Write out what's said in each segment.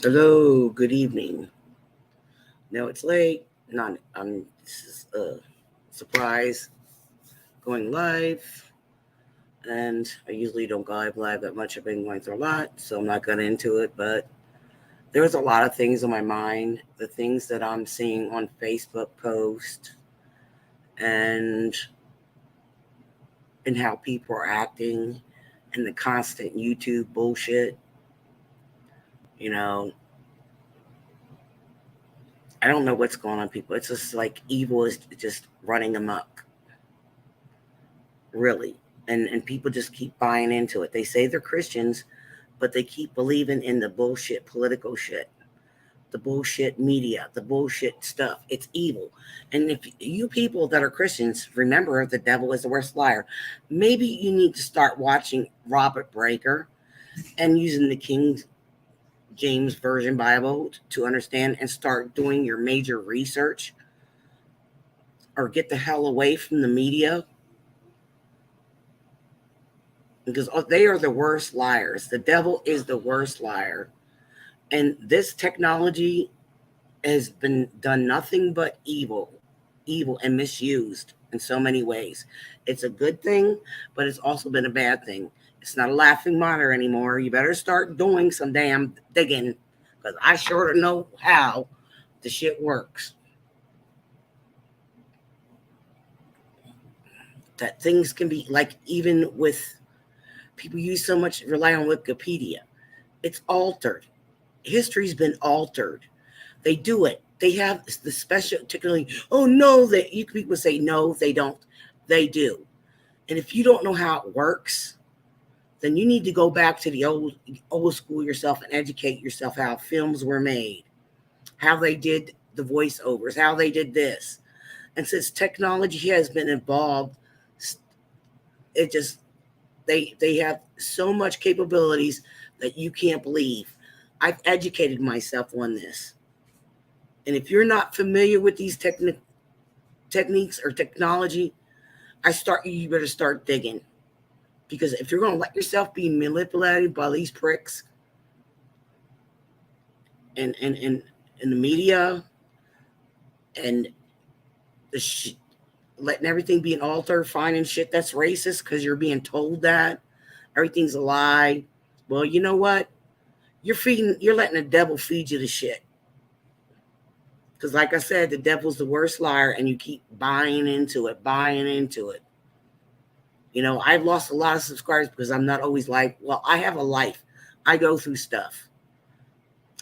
Hello, good evening. Now it's late. Not this is a surprise going live, and I usually don't go live that much. I've been going through a lot, so I'm not gonna into it. But there's a lot of things on my mind. The things that I'm seeing on Facebook post, and how people are acting, and the constant YouTube bullshit. You know, I don't know what's going on, people. It's just like evil is just running amok, really. And people just keep buying into it. They say they're Christians, but they keep believing in the bullshit political shit, the bullshit media, the bullshit stuff. It's evil. And if you people that are Christians remember the devil is the worst liar, maybe you need to start watching Robert Breaker and using the King James Version Bible to understand and start doing your major research, or get the hell away from the media, because they are the worst liars. The devil is the worst liar. And this technology has been done nothing but evil and misused in so many ways. It's a good thing, but it's also been a bad thing. It's not a laughing matter anymore. You better start doing some damn digging, because I sure don't know how the shit works. That things can be like, even with people use so much, rely on Wikipedia. It's altered. History's been altered. They do it. They have the special, particularly, oh no, that you people say no, they don't. They do. And if you don't know how it works, then you need to go back to the old school yourself and educate yourself how films were made, how they did the voiceovers, how they did this. And since technology has been involved, it just they have so much capabilities that you can't believe. I've educated myself on this. And if you're not familiar with these techniques or technology, you better start digging. Because if you're going to let yourself be manipulated by these pricks and the media, and the letting everything be an altar, finding shit that's racist because you're being told that everything's a lie, well, you know what? You're letting the devil feed you the shit. Because, like I said, the devil's the worst liar, and you keep buying into it, buying into it. I've lost a lot of subscribers because I'm not always like, well, I have a life. I go through stuff.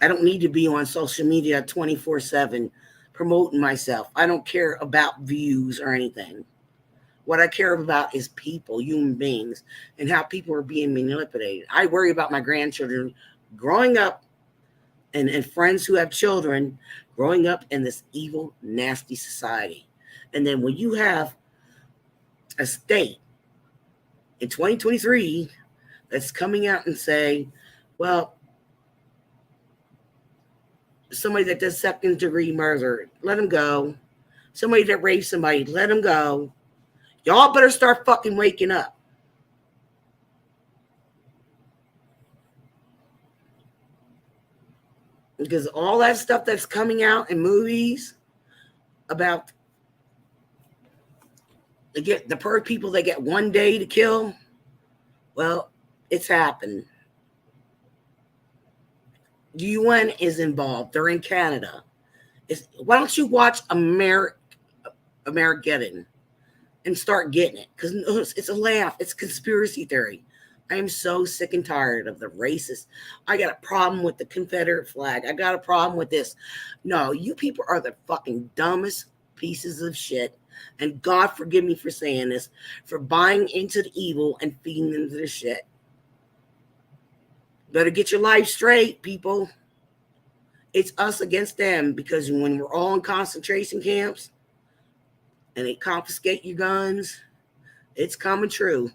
I don't need to be on social media 24/7 promoting myself. I don't care about views or anything. What I care about is people, human beings, and how people are being manipulated. I worry about my grandchildren growing up, and friends who have children growing up in this evil, nasty society. And then when you have a state in 2023 that's coming out and say, well, somebody that does second degree murder, let them go. Somebody that rapes somebody, let them go. Y'all better start fucking waking up. Because all that stuff that's coming out in movies about the people that get 1 day to kill, well, it's happened. The UN is involved. They're in Canada. Why don't you watch Amerigeddon and start getting it? Because it's a laugh. It's conspiracy theory. I am so sick and tired of the racist. I got a problem with the Confederate flag. I got a problem with this. No, you people are the fucking dumbest pieces of shit. And God forgive me for saying this, for buying into the evil and feeding into the shit. Better get your life straight, people. It's us against them, because when we're all in concentration camps and they confiscate your guns, it's coming true.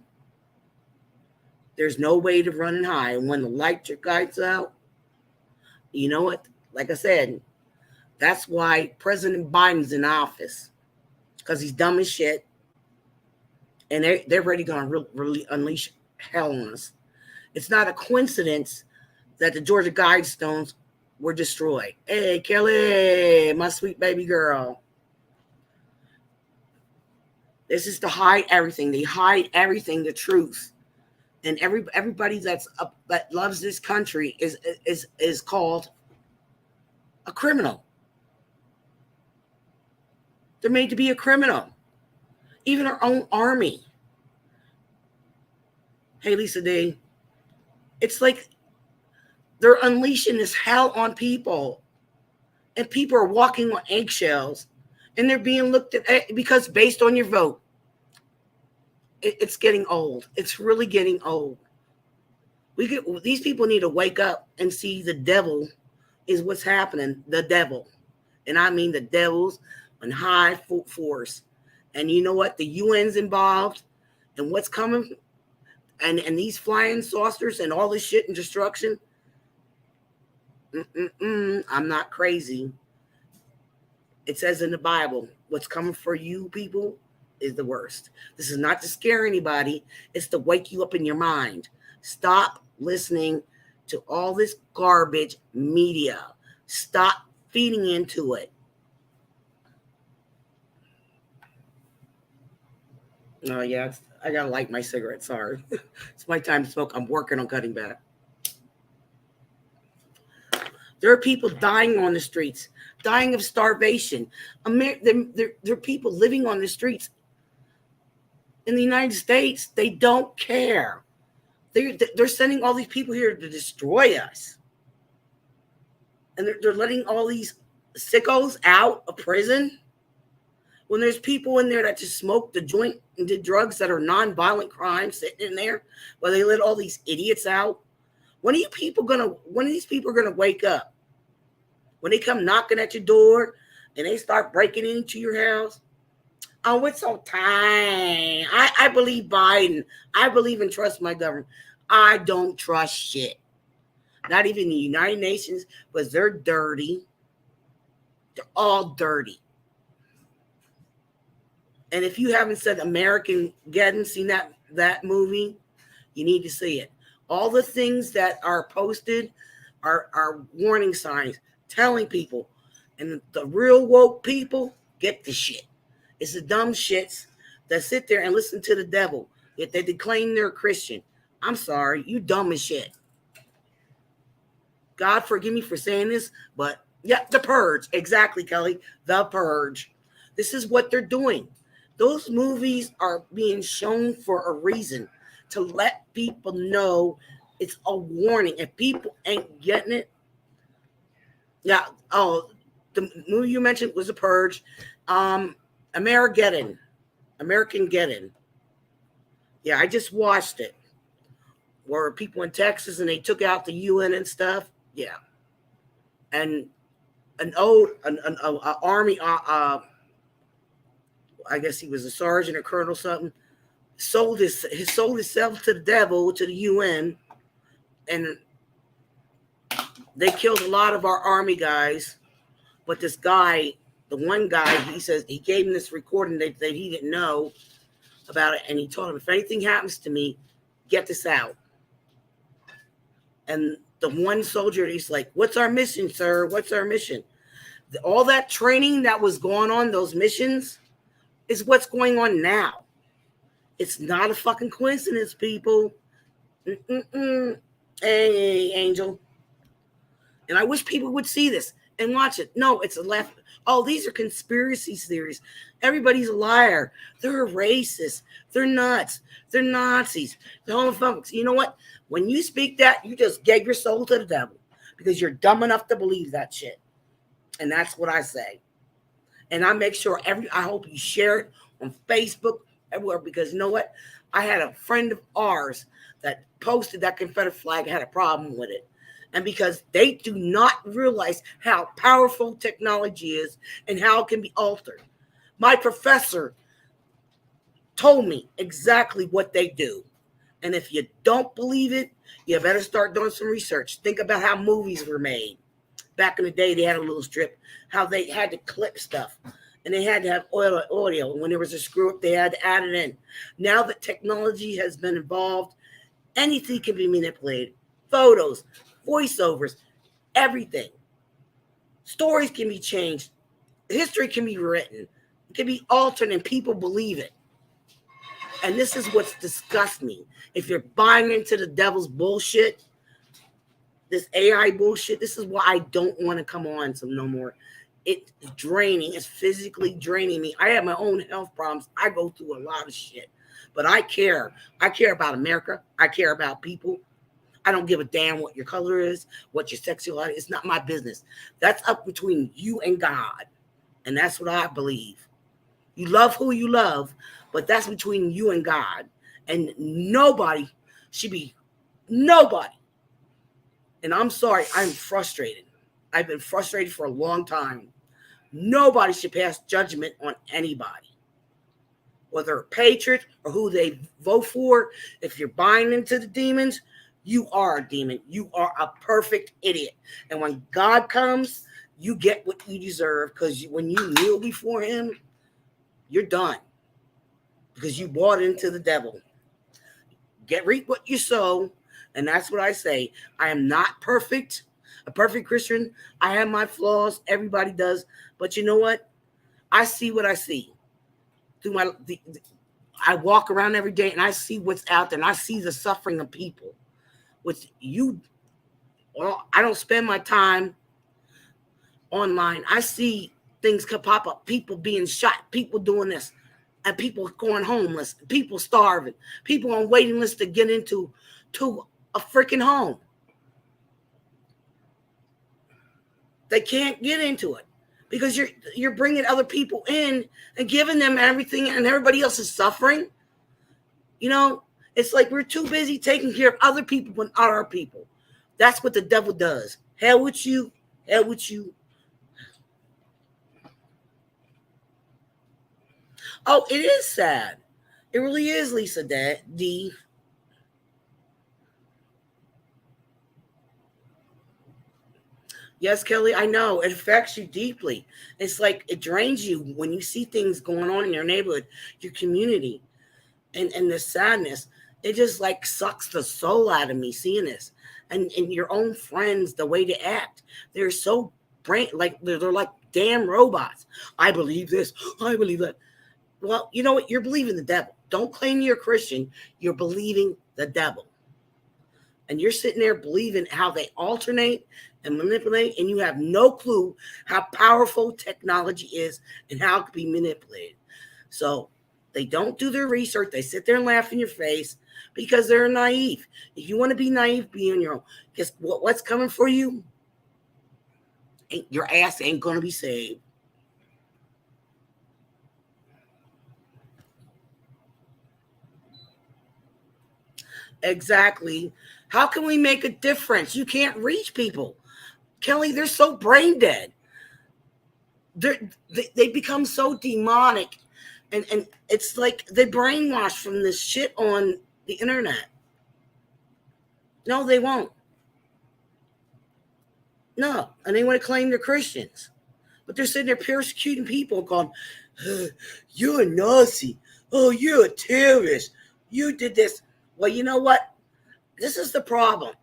There's no way to run and hide. And when the electric lights out, you know what? Like I said, that's why President Biden's in office, because he's dumb as shit, and they're ready going to really unleash hell on us. It's not a coincidence that the Georgia Guidestones were destroyed. Hey, Kelly, my sweet baby girl. This is to hide everything. They hide everything, the truth. And everybody that loves this country is called a criminal. They're made to be a criminal. Even our own army. Hey, Lisa D. It's like they're unleashing this hell on people. And people are walking on eggshells. And they're being looked at because based on your vote. It's getting old. It's really getting old. These people need to wake up and see the devil is what's happening. The devil. And I mean the devil's on high force. And you know what? The UN's involved. And what's coming. And these flying saucers and all this shit and destruction. I'm not crazy. It says in the Bible, what's coming for you people is the worst. This is not to scare anybody. It's to wake you up in your mind. Stop listening to all this garbage media. Stop feeding into it. Oh, yeah. I got to light my cigarette. Sorry. It's my time to smoke. I'm working on cutting back. There are people dying on the streets, dying of starvation. There are people living on the streets. In the United States, they don't care. They're sending all these people here to destroy us. And they're letting all these sickos out of prison. When there's people in there that just smoked the joint and did drugs that are non-violent crimes sitting in there, while they let all these idiots out. When are these people gonna wake up? When they come knocking at your door and they start breaking into your house? Oh, it's so time. I believe Biden. I believe and trust my government. I don't trust shit. Not even the United Nations, because they're dirty. They're all dirty. And if you haven't said American-Geddon, seen that movie, you need to see it. All the things that are posted are warning signs, telling people. And the real woke people get the shit. It's the dumb shits that sit there and listen to the devil. If they claim they're a Christian. I'm sorry, you dumb as shit. God forgive me for saying this, but yeah, The Purge. Exactly, Kelly. The Purge. This is what they're doing. Those movies are being shown for a reason, to let people know it's a warning. If people ain't getting it, yeah. Oh, the movie you mentioned was The Purge. American-Geddon. Yeah, I just watched it. Where people in Texas and they took out the UN and stuff. Yeah, and an army. I guess he was a sergeant or colonel, something. Sold himself to the devil, to the UN, and they killed a lot of our army guys. But this guy, the one guy, he says he gave him this recording that he didn't know about it, and he told him, if anything happens to me, get this out. And the one soldier, he's like, what's our mission, sir? What's our mission? All that training that was going on, those missions, is what's going on now. It's not a fucking coincidence, people. Hey, Angel. And I wish people would see this and watch it. No, it's a left. Oh, these are conspiracy theories. Everybody's a liar. They're racist. They're nuts. They're Nazis. They're homophobics. You know what? When you speak that, you just gave your soul to the devil because you're dumb enough to believe that shit. And that's what I say. And I make sure I hope you share it on Facebook, everywhere, because you know what? I had a friend of ours that posted that Confederate flag, had a problem with it. And because they do not realize how powerful technology is and how it can be altered. My professor told me exactly what they do. And if you don't believe it, you better start doing some research. Think about how movies were made. Back in the day, they had a little strip, how they had to clip stuff. And they had to have audio. When there was a screw up, they had to add it in. Now that technology has been involved, anything can be manipulated. Photos, voiceovers, everything. Stories can be changed. History can be written. It can be altered and people believe it. And this is what's disgusts me. If you're buying into the devil's bullshit, this AI bullshit, this is why I don't want to come on some no more. It's draining. It's physically draining me. I have my own health problems. I go through a lot of shit. But I care. I care about America. I care about people. I don't give a damn what your color is, what your sexuality is. It's not my business. That's up between you and God. And that's what I believe. You love who you love, but that's between you and God. And nobody should be, nobody. And I'm sorry, I'm frustrated. I've been frustrated for a long time. Nobody should pass judgment on anybody, whether a patriot or who they vote for. If you're buying into the demons, you are a demon. You are a perfect idiot. And when God comes, you get what you deserve, because when you kneel before him, you're done, because you bought into the devil. Reap what you sow. And that's what I say. I am not perfect, a perfect Christian. I have my flaws. Everybody does. But you know what? I see what I see. I walk around every day and I see what's out there, and I see the suffering of people. Well, I don't spend my time online. I see things could pop up. People being shot. People doing this. And people going homeless. People starving. People on waiting lists to get into a freaking home. They can't get into it because you're bringing other people in and giving them everything, and everybody else is suffering. You know, it's like we're too busy taking care of other people but not our people. That's what the devil does. Hell with you. Hell with you. Oh, it is sad. It really is, Lisa D. Yes, Kelly, I know. It affects you deeply. It's like it drains you when you see things going on in your neighborhood, your community, and the sadness. It just like sucks the soul out of me seeing this. And your own friends, the way they act. They're so they're like damn robots. I believe this. I believe that. Well, you know what? You're believing the devil. Don't claim you're a Christian. You're believing the devil. And you're sitting there believing how they alternate and manipulate, and you have no clue how powerful technology is and how it can be manipulated. So they don't do their research. They sit there and laugh in your face because they're naive. If you want to be naive, be on your own. Because what's coming for you, your ass ain't going to be saved. Exactly. How can we make a difference? You can't reach people. Kelly, they're so brain dead. They become so demonic. And it's like they brainwash from this shit on the internet. No, they won't. No. And they want to claim they're Christians. But they're sitting there persecuting people going, you're a Nazi. Oh, you're a terrorist. You did this. Well, you know what? This is the problem.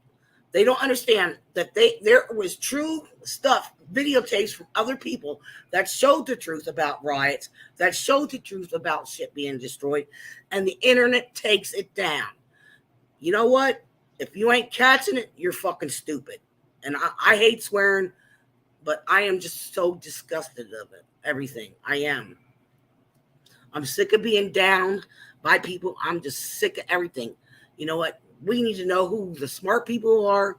They don't understand that there was true stuff, videotapes from other people that showed the truth about riots, that showed the truth about shit being destroyed, and the internet takes it down. You know what? If you ain't catching it, you're fucking stupid. And I hate swearing, but I am just so disgusted of it. Everything. I am. I'm sick of being down by people. I'm just sick of everything. You know what? We need to know who the smart people are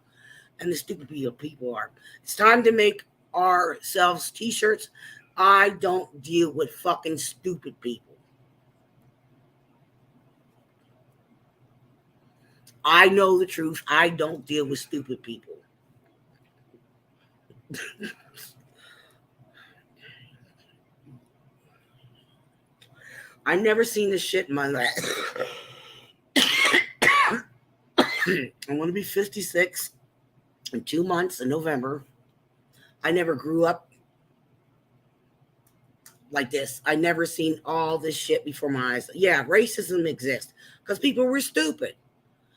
and the stupid people are. It's time to make ourselves t-shirts. I don't deal with fucking stupid people. I know the truth. I don't deal with stupid people. I never seen this shit in my life. I'm going to be 56 in 2 months in November. I never grew up like this. I never seen all this shit before my eyes. Yeah, racism exists because people were stupid,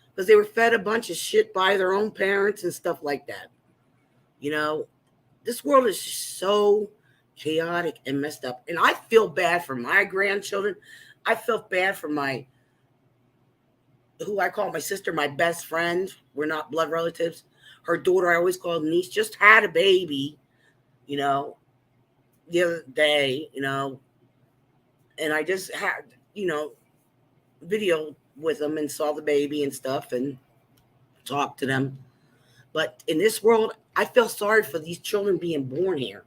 because they were fed a bunch of shit by their own parents and stuff like that. You know, This world is just so chaotic and messed up. And I feel bad for my grandchildren. I feel bad for who I call my sister, my best friend. We're not blood relatives. Her daughter, I always call niece, just had a baby, you know, the other day, and I just had, video with them and saw the baby and stuff and talked to them. But in this world, I feel sorry for these children being born here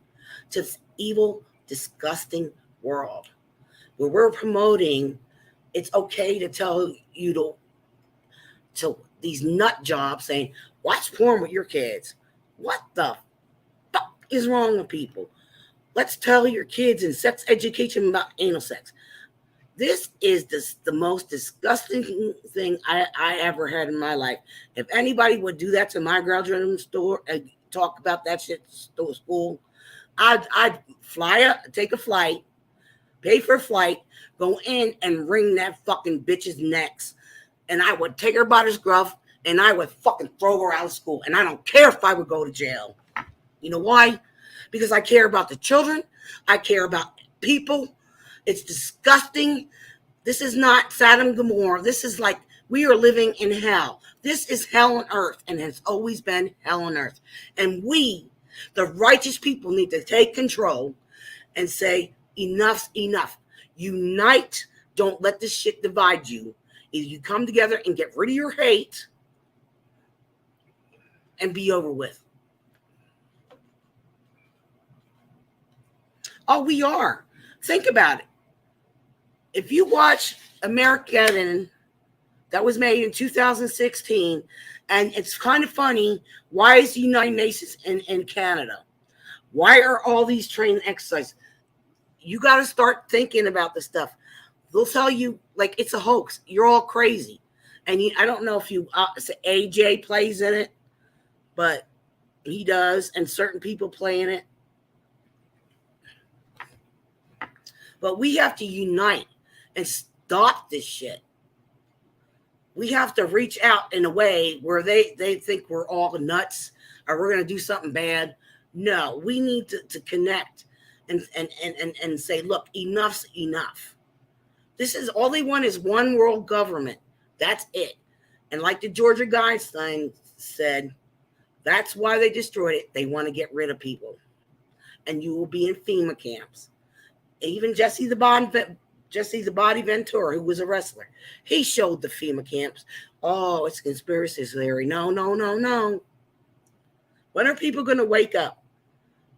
to this evil, disgusting world where we're promoting it's okay to tell you to these nut jobs saying, watch porn with your kids. What the fuck is wrong with people? Let's tell your kids in sex education about anal sex. This is the most disgusting thing I ever had in my life. If anybody would do that to my graduating store and talk about that shit at school, I'd take a flight, pay for a flight, go in and wring that fucking bitch's necks. And I would take her by the scruff and I would fucking throw her out of school. And I don't care if I would go to jail. You know why? Because I care about the children. I care about people. It's disgusting. This is not Sodom and Gomorrah. This is like we are living in hell. This is hell on earth and has always been hell on earth. And we, the righteous people, need to take control and say, enough's enough. Unite. Don't let this shit divide you. Either you come together and get rid of your hate and be over with. Oh, we are. Think about it. If you watch American, that was made in 2016, and it's kind of funny, why is the United Nations in Canada? Why are all these training exercises? You got to start thinking about this stuff. They'll tell you, like, it's a hoax. You're all crazy. And I don't know if AJ plays in it, but he does, and certain people play in it. But we have to unite and stop this shit. We have to reach out in a way where they think we're all nuts or we're going to do something bad. No, we need to connect and say, look, enough's enough. This is all they want is one world government. That's it. And like the Georgia Guideline said, that's why they destroyed it. They want to get rid of people. And you will be in FEMA camps. Even Jesse the Body Ventura, who was a wrestler, he showed the FEMA camps. Oh, it's conspiracy theory. No. When are people going to wake up?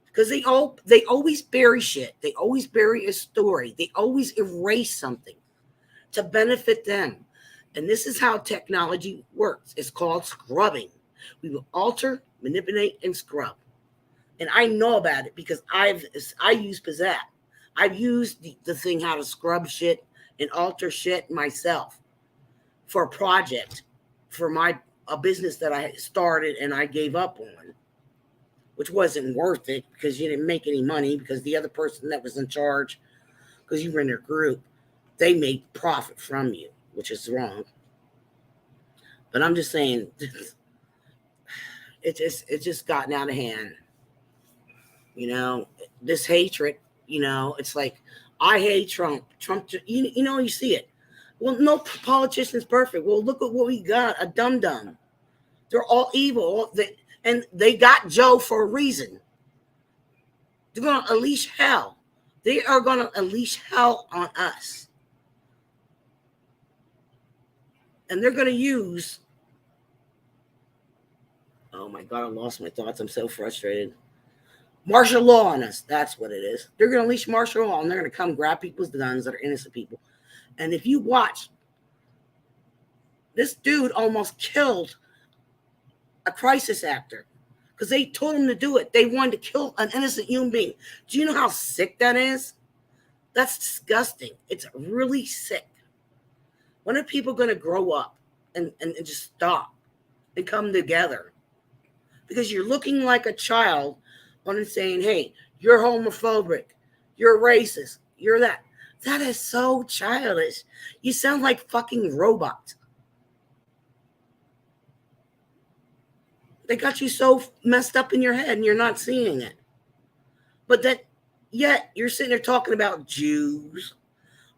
Because they always bury shit. They always bury a story. They always erase something to benefit them. And this is how technology works. It's called scrubbing. We will alter, manipulate, and scrub. And I know about it because I use Pizzazz. I've used the thing how to scrub shit and alter shit myself for a project for a business that I started and I gave up on, which wasn't worth it because you didn't make any money because the other person that was in charge, because you were in their group, they made profit from you, which is wrong. But I'm just saying, it's just gotten out of hand. This hatred. It's like, I hate Trump. Trump, you see it. Well, no politician's perfect. Well, look at what we got, a dum-dum. They're all evil. And they got Joe for a reason. They're going to unleash hell. They are going to unleash hell on us. And they're going to use, oh my God, I lost my thoughts. I'm so frustrated. Martial law on us. That's what it is. They're going to unleash martial law and they're going to come grab people's guns that are innocent people. And if you watch, this dude almost killed a crisis actor because they told him to do it. They wanted to kill an innocent human being. Do you know how sick that is? That's disgusting. It's really sick. When are people going to grow up and just stop and come together? Because you're looking like a child on and saying, hey, you're homophobic, you're racist, you're that. That is so childish. You sound like fucking robots. They got you so messed up in your head and you're not seeing it. But that, yet you're sitting there talking about Jews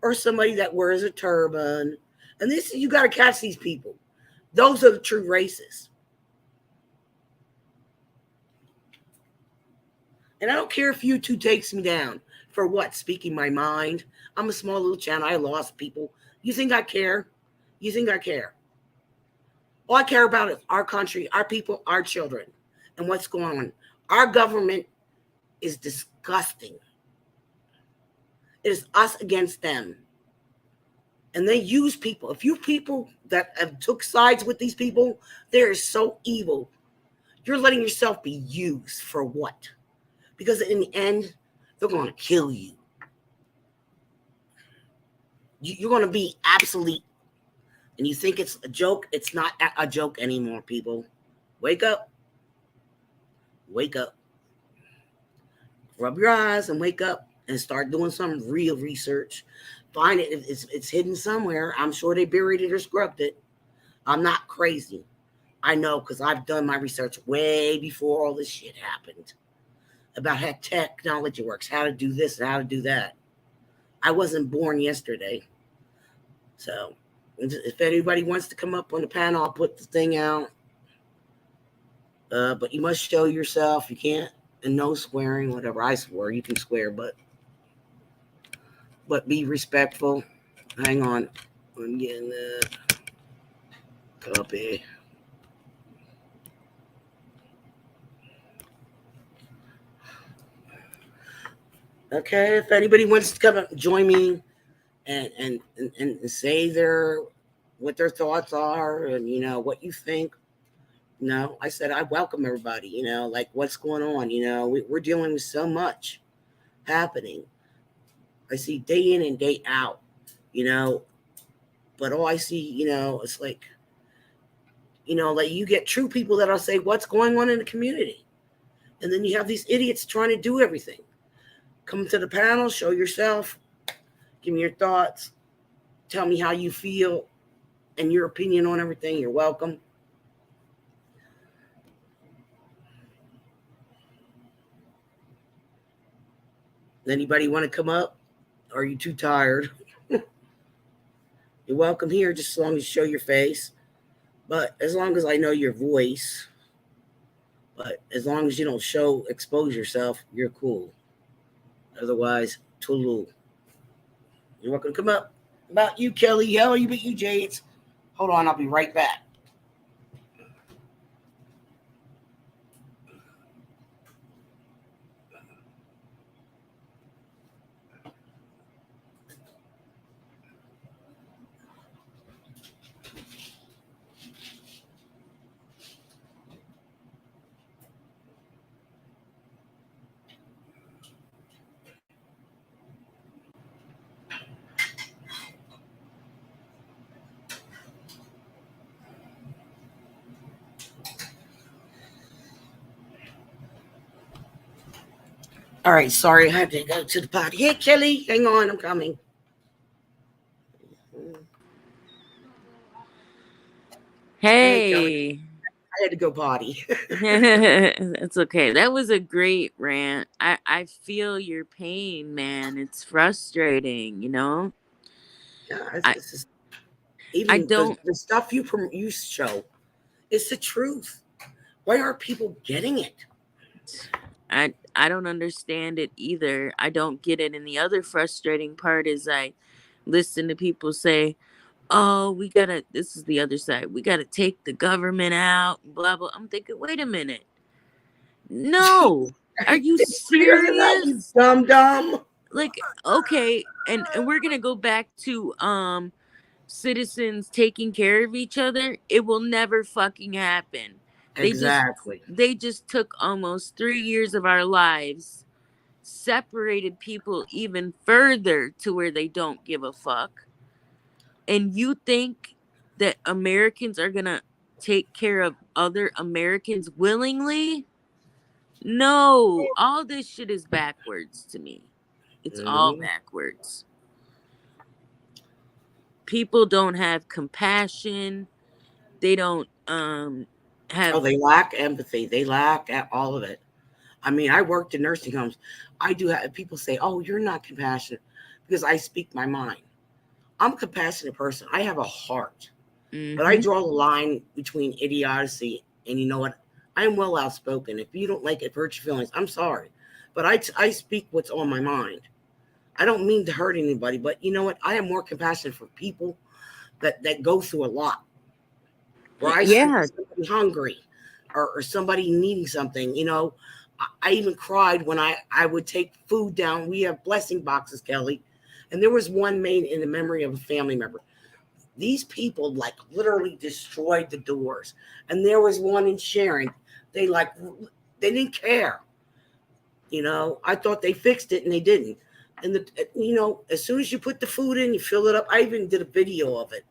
or somebody that wears a turban. And this, you got to catch these people. Those are the true racists. And I don't care if YouTube takes me down for what? Speaking my mind. I'm a small little channel. I lost people. You think I care? You think I care? All I care about is our country, our people, our children, and what's going on. Our government is disgusting. It is us against them. And they use people. If you people that have took sides with these people, they're so evil. You're letting yourself be used for what? Because in the end, they're going to kill you. You're going to be obsolete. And you think it's a joke? It's not a joke anymore, people. Wake up. Wake up. Rub your eyes and wake up and start doing some real research. Find it. It's hidden somewhere. I'm sure they buried it or scrubbed it. I'm not crazy. I know because I've done my research way before all this shit happened about how technology works, how to do this and how to do that. I wasn't born yesterday. So if anybody wants to come up on the panel, I'll put the thing out. But you must show yourself. You can't, and no swearing, whatever. I swear, you can swear, but be respectful. Hang on. I'm getting the copy. Okay, if anybody wants to come up and join me and say what their thoughts are and what you think. I said I welcome everybody, like what's going on, we're dealing with so much happening. I see day in and day out, but all I see, it's like, like you get true people that'll say what's going on in the community. And then you have these idiots trying to do everything. Come to the panel, show yourself, give me your thoughts, tell me how you feel and your opinion on everything. You're welcome. Anybody want to come up? Or are you too tired? You're welcome here, just as long as you show your face. But as long as I know your voice, but as long as you don't expose yourself, you're cool. Otherwise, Tulu. You're welcome to come up. About you, Kelly. How are you, but you, Jades? Hold on, I'll be right back. All right, sorry, I had to go to the potty. Hey, Kelly, hang on, I'm coming. Hey. I had to go potty. It's okay. That was a great rant. I feel your pain, man. It's frustrating, Yeah, I even don't the stuff you show, it's the truth. Why aren't people getting it? I don't understand it either. I don't get it. And the other frustrating part is I listen to people say, "Oh, this is the other side. We got to take the government out, blah blah." I'm thinking, "Wait a minute. No. Are you Figure it out, you serious?" dumb. Like, okay, and we're going to go back to citizens taking care of each other. It will never fucking happen. Exactly. They just took almost 3 years of our lives, separated people even further to where they don't give a fuck. And you think that Americans are going to take care of other Americans willingly? No, all this shit is backwards to me. It's all backwards. People don't have compassion. They don't have they lack empathy. They lack all of it. I mean, I worked in nursing homes. I do have people say, "Oh, you're not compassionate," because I speak my mind. I'm a compassionate person. I have a heart, but I Mm-hmm. draw the line between idiocy and you know what? I am well outspoken. If you don't like it, hurt your feelings. I'm sorry, but I speak what's on my mind. I don't mean to hurt anybody, but you know what? I am more compassionate for people that go through a lot. Where I see Yeah. somebody hungry or somebody needing something, I even cried when I would take food down. We have blessing boxes, Kelly, and there was one made in the memory of a family member. These people like literally destroyed the doors, and there was one in Sharon. They like they didn't care. I thought they fixed it and they didn't. And as soon as you put the food in, you fill it up. I even did a video of it.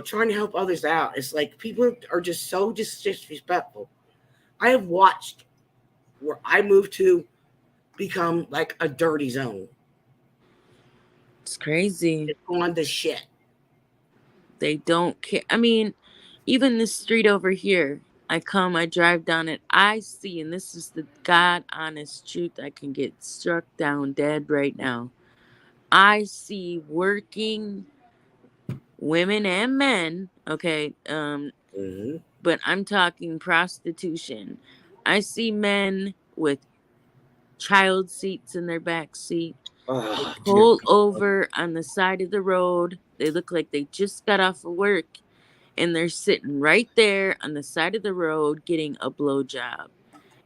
Trying to help others out. It's like people are just so disrespectful. I have watched where I moved to become like a dirty zone. It's crazy. It's gone to shit. They don't care. I mean, even the street over here, I drive down it, I see, and this is the God honest truth, I can get struck down dead right now. I see working women and men, okay, Mm-hmm. but I'm talking prostitution. I see men with child seats in their back seat. They Oh, dear pull God. over on the side of the road. They look like they just got off of work and they're sitting right there on the side of the road getting a blowjob.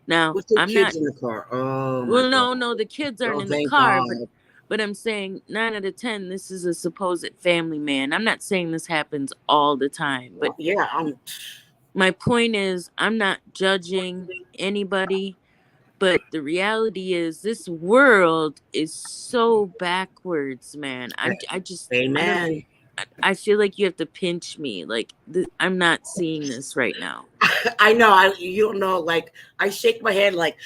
Now, With their I'm not, kids in the car. Oh my well, God. no, the kids aren't Oh, in the thank car, God. but I'm saying 9 out of 10, this is a supposed family man. I'm not saying this happens all the time, but Yeah, my point is, I'm not judging anybody, but the reality is, this world is so backwards, man. I don't, amen. I feel like you have to pinch me. Like, I'm not seeing this right now. I know. You don't know. Like I shake my head. Like,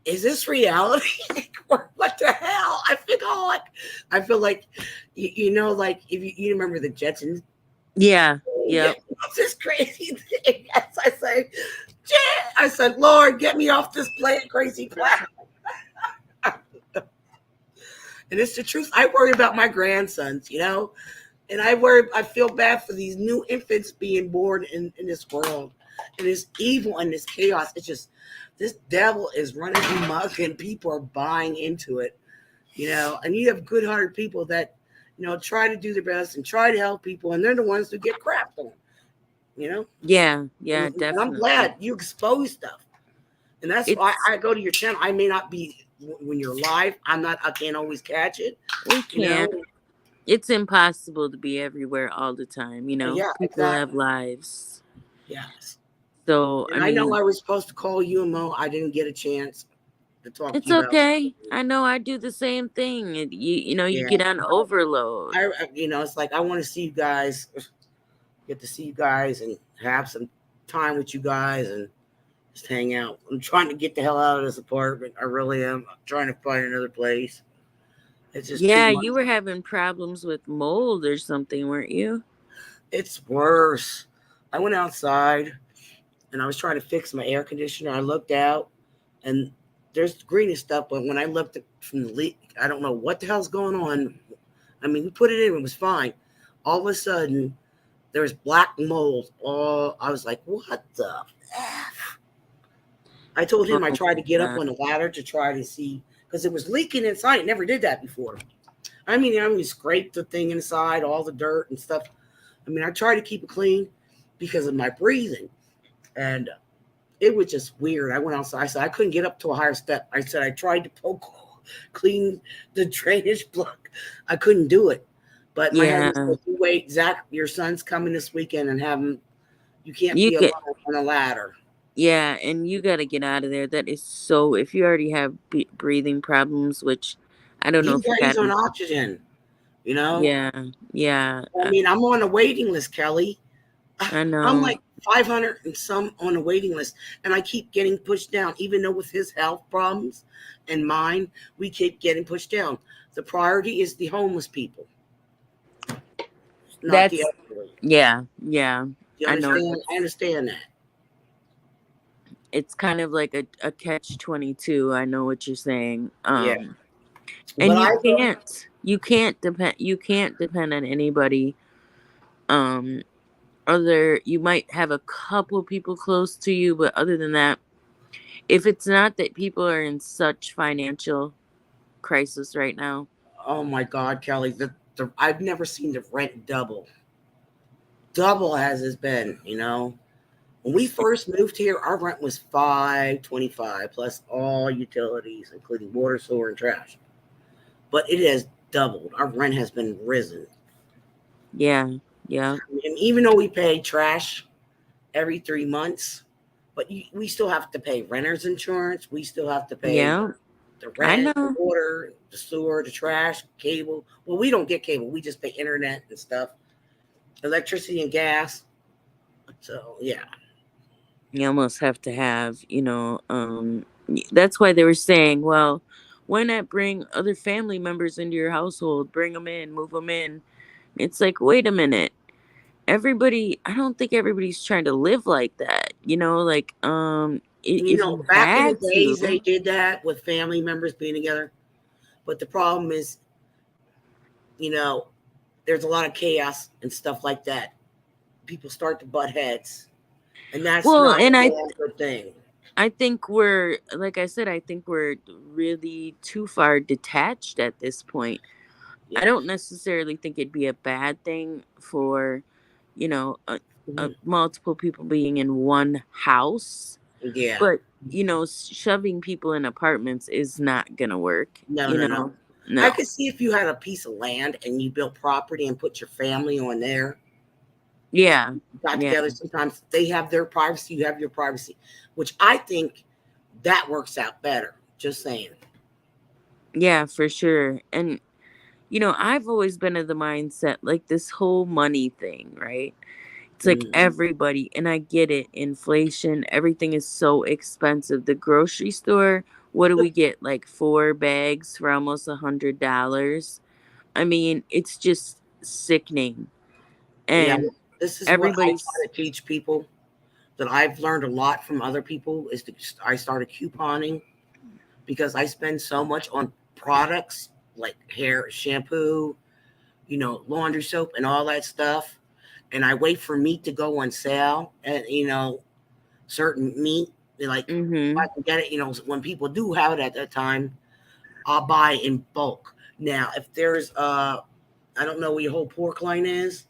is this reality? What the hell? I feel like like if you remember the Jetsons. Yeah. Yeah, Yep. it's this crazy thing. As I say, I said, Lord, get me off this crazy planet. And it's the truth. I worry about my grandsons, and I feel bad for these new infants being born in this world. And this evil and this chaos. It's just, this devil is running amok and people are buying into it, and you have good hearted people that, try to do their best and try to help people. And they're the ones who get crapped on, you know? Yeah. Yeah. And I'm Definitely. glad you expose stuff. And that's why It's I go to your channel. I may not be when you're live. I can't always catch it, we you know. can't. It's impossible to be everywhere all the time. Yeah, People have exactly. lives. Yes. So I And I know mean, I was supposed to call you and Mo. I didn't get a chance to talk to it's you about. okay. I know I do the same thing. You Yeah. get on overload. It's like I want to see you guys, get to see you guys, and have some time with you guys, and just hang out. I'm trying to get the hell out of this apartment. I really am. I'm trying to find another place. It's just too Yeah, much. you were having problems with mold or something, weren't you? It's worse. I went outside and I was trying to fix my air conditioner. I looked out and there's green and stuff, but when I looked from the leak, I don't know what the hell's going on. I mean, we put it in, it was fine. All of a sudden, there was black mold. Oh, I was like, what the F? I told him I Oh tried my to get up god. on the ladder to try to see, because it was leaking inside. It never did that before. I mean, scraped the thing inside, all the dirt and stuff. I mean, I try to keep it clean because of my breathing. And it was just weird. I went outside. I said I couldn't get up to a higher step. I said I tried to clean the drainage block. I couldn't do it. But my husband Yeah. said, "You wait, Zach, your son's coming this weekend and have him. You can't You be alone get on a ladder." Yeah, and you got to get out of there. That is so, if you already have breathing problems, which I don't know He's if you he's got on any. oxygen. You know. Yeah. Yeah. I mean, I'm on a waiting list, Kelly. I I'm know. like 500 and some on a waiting list, and I keep getting pushed down. Even though with his health problems and mine, we keep getting pushed down. The priority is the homeless people, not the That's elderly. Yeah. Yeah. Do you I know. understand? I understand that. it's kind of like a catch-22. I know what you're saying. Yeah. And But I thought, you can't depend on anybody. Um, other you might have a couple people close to you, but other than that, if it's not that people are in such financial crisis right now. oh my God, Kelly, I've never seen the rent double as it's been. When we first moved here, our rent was $5.25 plus all utilities, including water, sewer, and trash. But it has doubled. Our rent has been risen. Yeah, yeah, And even though we pay trash every 3 months, but we still have to pay renter's insurance. We still have to pay yeah. the I rent, the know. water, the sewer, the trash, cable. Well, we don't get cable. We just pay internet and stuff, electricity and gas. So yeah, You almost have to have, that's why they were saying, well, why not bring other family members into your household? Bring them in, move them in. It's like, wait a minute. I don't think everybody's trying to live like that. and If you back in the had days they to, did that with family members being together. But the problem is, you know, there's a lot of chaos and stuff like that. People start to butt heads, and that's well, not and a damn good thing. I think we're, like I said, I think we're really too far detached at this point. I Yeah. don't necessarily think it'd be a bad thing for, you know, Mhm. multiple people being in one house, Yeah. but shoving people in apartments is not gonna work. No, no, no. I No. could see if you had a piece of land and you built property and put your family on there, Yeah, got yeah, together. Sometimes they have their privacy, you have your privacy, which I think that works out better. Just saying. yeah, for sure. And I've always been of the mindset like this whole money thing, right? It's like Mhm. everybody, and I get it, inflation, everything is so expensive. The grocery store, what do we get? Like 4 bags for almost $100. I mean, it's just sickening. Yeah, And this is what I try everybody's, to teach people that I've learned a lot from other people is I started couponing because I spend so much on products like hair shampoo, laundry soap and all that stuff. And I wait for meat to go on sale and, certain meat, like if I mm-hmm. can get it, when people do have it at that time, I'll buy in bulk. Now, if there's, I don't know what your whole pork line is,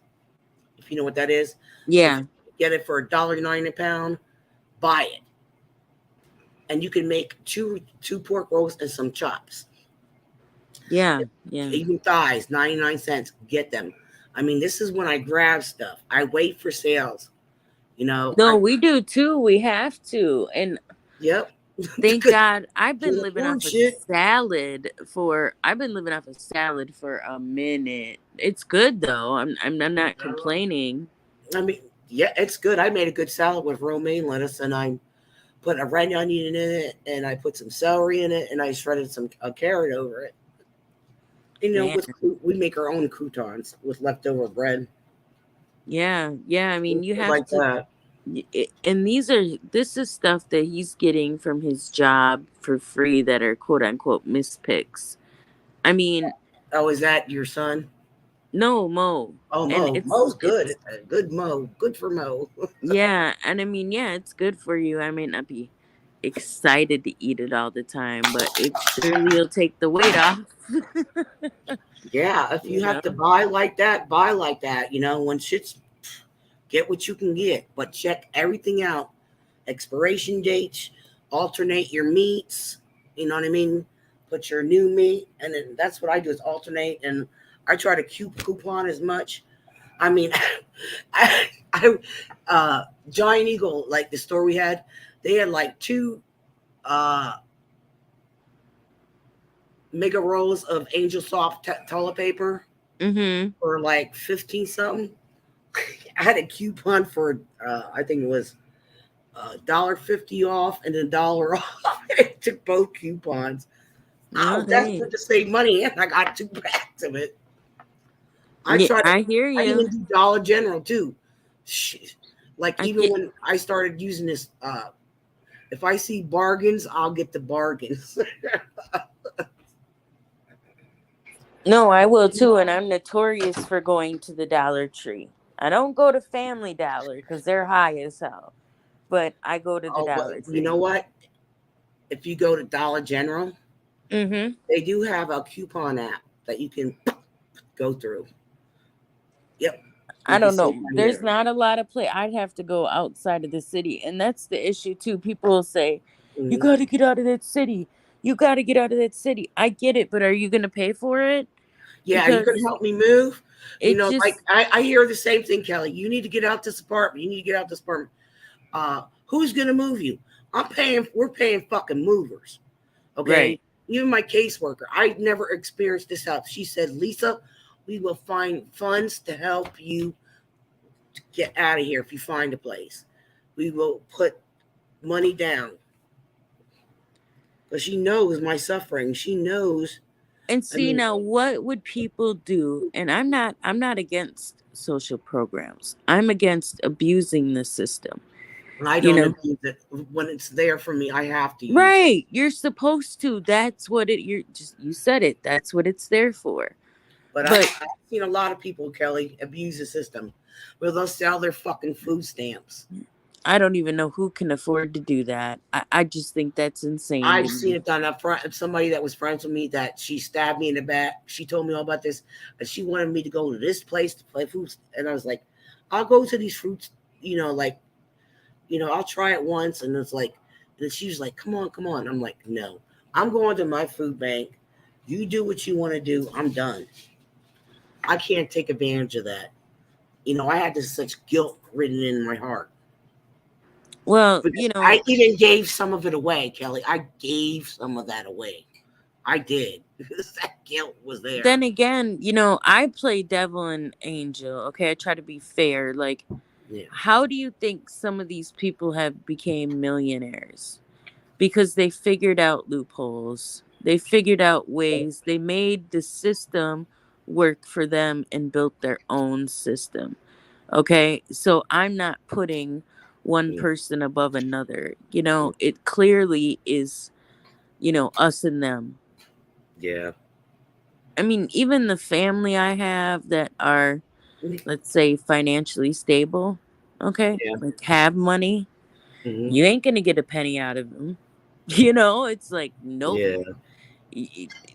if you know what that is. If Yeah, you get it for $1.90 a pound, buy it. And you can make two pork roasts and some chops. yeah, yeah. Even thighs, 99 cents. Get them. I mean, this is when I grab stuff. I wait for sales. No, we do too. We have to. And Yep. thank Good. God Can't afford shit. I've been living off a salad for a minute. It's good though. I'm not complaining. I mean, yeah, it's good. I made a good salad with romaine lettuce, and I put a red onion in it, and I put some celery in it, and I shredded a carrot over it. Man. With we make our own croutons with leftover bread, Yeah. Yeah, I mean, you have like to that. and this is stuff that he's getting from his job for free that are quote unquote mispicks. I mean, Oh, is that your son? no, Mo. Oh, And Mo's it's good. Good Mo. Good for Mo. yeah, and I mean, yeah, it's good for you. I may not be excited to eat it all the time, but it surely will take the weight off. Yeah, if you you have to know? buy like that, buy like that. When shit's get what you can get, but check everything out. Expiration dates, alternate your meats. You know what I mean? Put your new meat, and then that's what I do is alternate, and I try to coupon as much. I mean, Giant Eagle, like the store we had, they had like two uh mega rolls of Angel Soft toilet paper Mhm. for like 15 something. I had a coupon for I think it was $1.50 off and $1 off. I took both coupons. I No, was hey. desperate to save money and I got 2 packs of it. I Yeah, tried to, I hear I even you. do Dollar General too. Shit. Like I even get when I started using this If I see bargains, I'll get the bargains. No, I will too, and I'm notorious for going to the Dollar Tree. I don't go to Family Dollar because they're high as hell, but I go to the Oh, but Dollar you know Tree. what? If you go to Dollar General, Mm-hmm. they do have a coupon app that you can go through. Yep, I you can don't save know. money There's there. not a lot of play. I'd have to go outside of the city, and that's the issue too. People will say, "You Mhm. got to get out of that city. You got to get out of that city." I get it, but are you going to pay for it? Yeah, you can Because help me move. You it know, like just I hear the same thing, Kelly. You need to get out this apartment. You need to get out this apartment. Who's gonna move you? I'm paying. We're paying fucking movers. Okay. right. Even my caseworker, I never experienced this help. She said, Lisa, we will find funds to help you to get out of here if you find a place. We will put money down. Because she knows my suffering. She knows. And I see mean, now, what would people do? And I'm not against social programs. I'm against abusing the system. I You don't know, abuse it. When it's there for me, I have to use it. right? You're supposed to. That's what it. You said it. That's what it's there for. But But I've seen a lot of people, Kelly, abuse the system where they'll sell their fucking food stamps. I don't even know who can afford to do that. I just think that's insane to I've seen me. it done up front. Somebody that was friends with me that she stabbed me in the back. She told me all about this, and she wanted me to go to this place to play food. And I was like, I'll go to these fruits, like, I'll try it once. And it's like, and she was like, come on, come on. I'm like, no, I'm going to my food bank. You do what you want to do. I'm done. I can't take advantage of that. I had this such guilt written in my heart. Well, Because I even gave some of it away, Kelly. I gave some of that away. I did because that guilt was there. then again, I play devil and angel. Okay, I try to be fair. Like, Yeah. how do you think some of these people have became millionaires? Because they figured out loopholes. They figured out ways. They made the system work for them and built their own system. Okay? So I'm not putting one Yeah. person above another. It clearly is, us and them. Yeah. I mean, even the family I have that are, let's say, financially stable, okay, Yeah. like have money, Hmm. you ain't gonna get a penny out of them. It's like, nope. Yeah.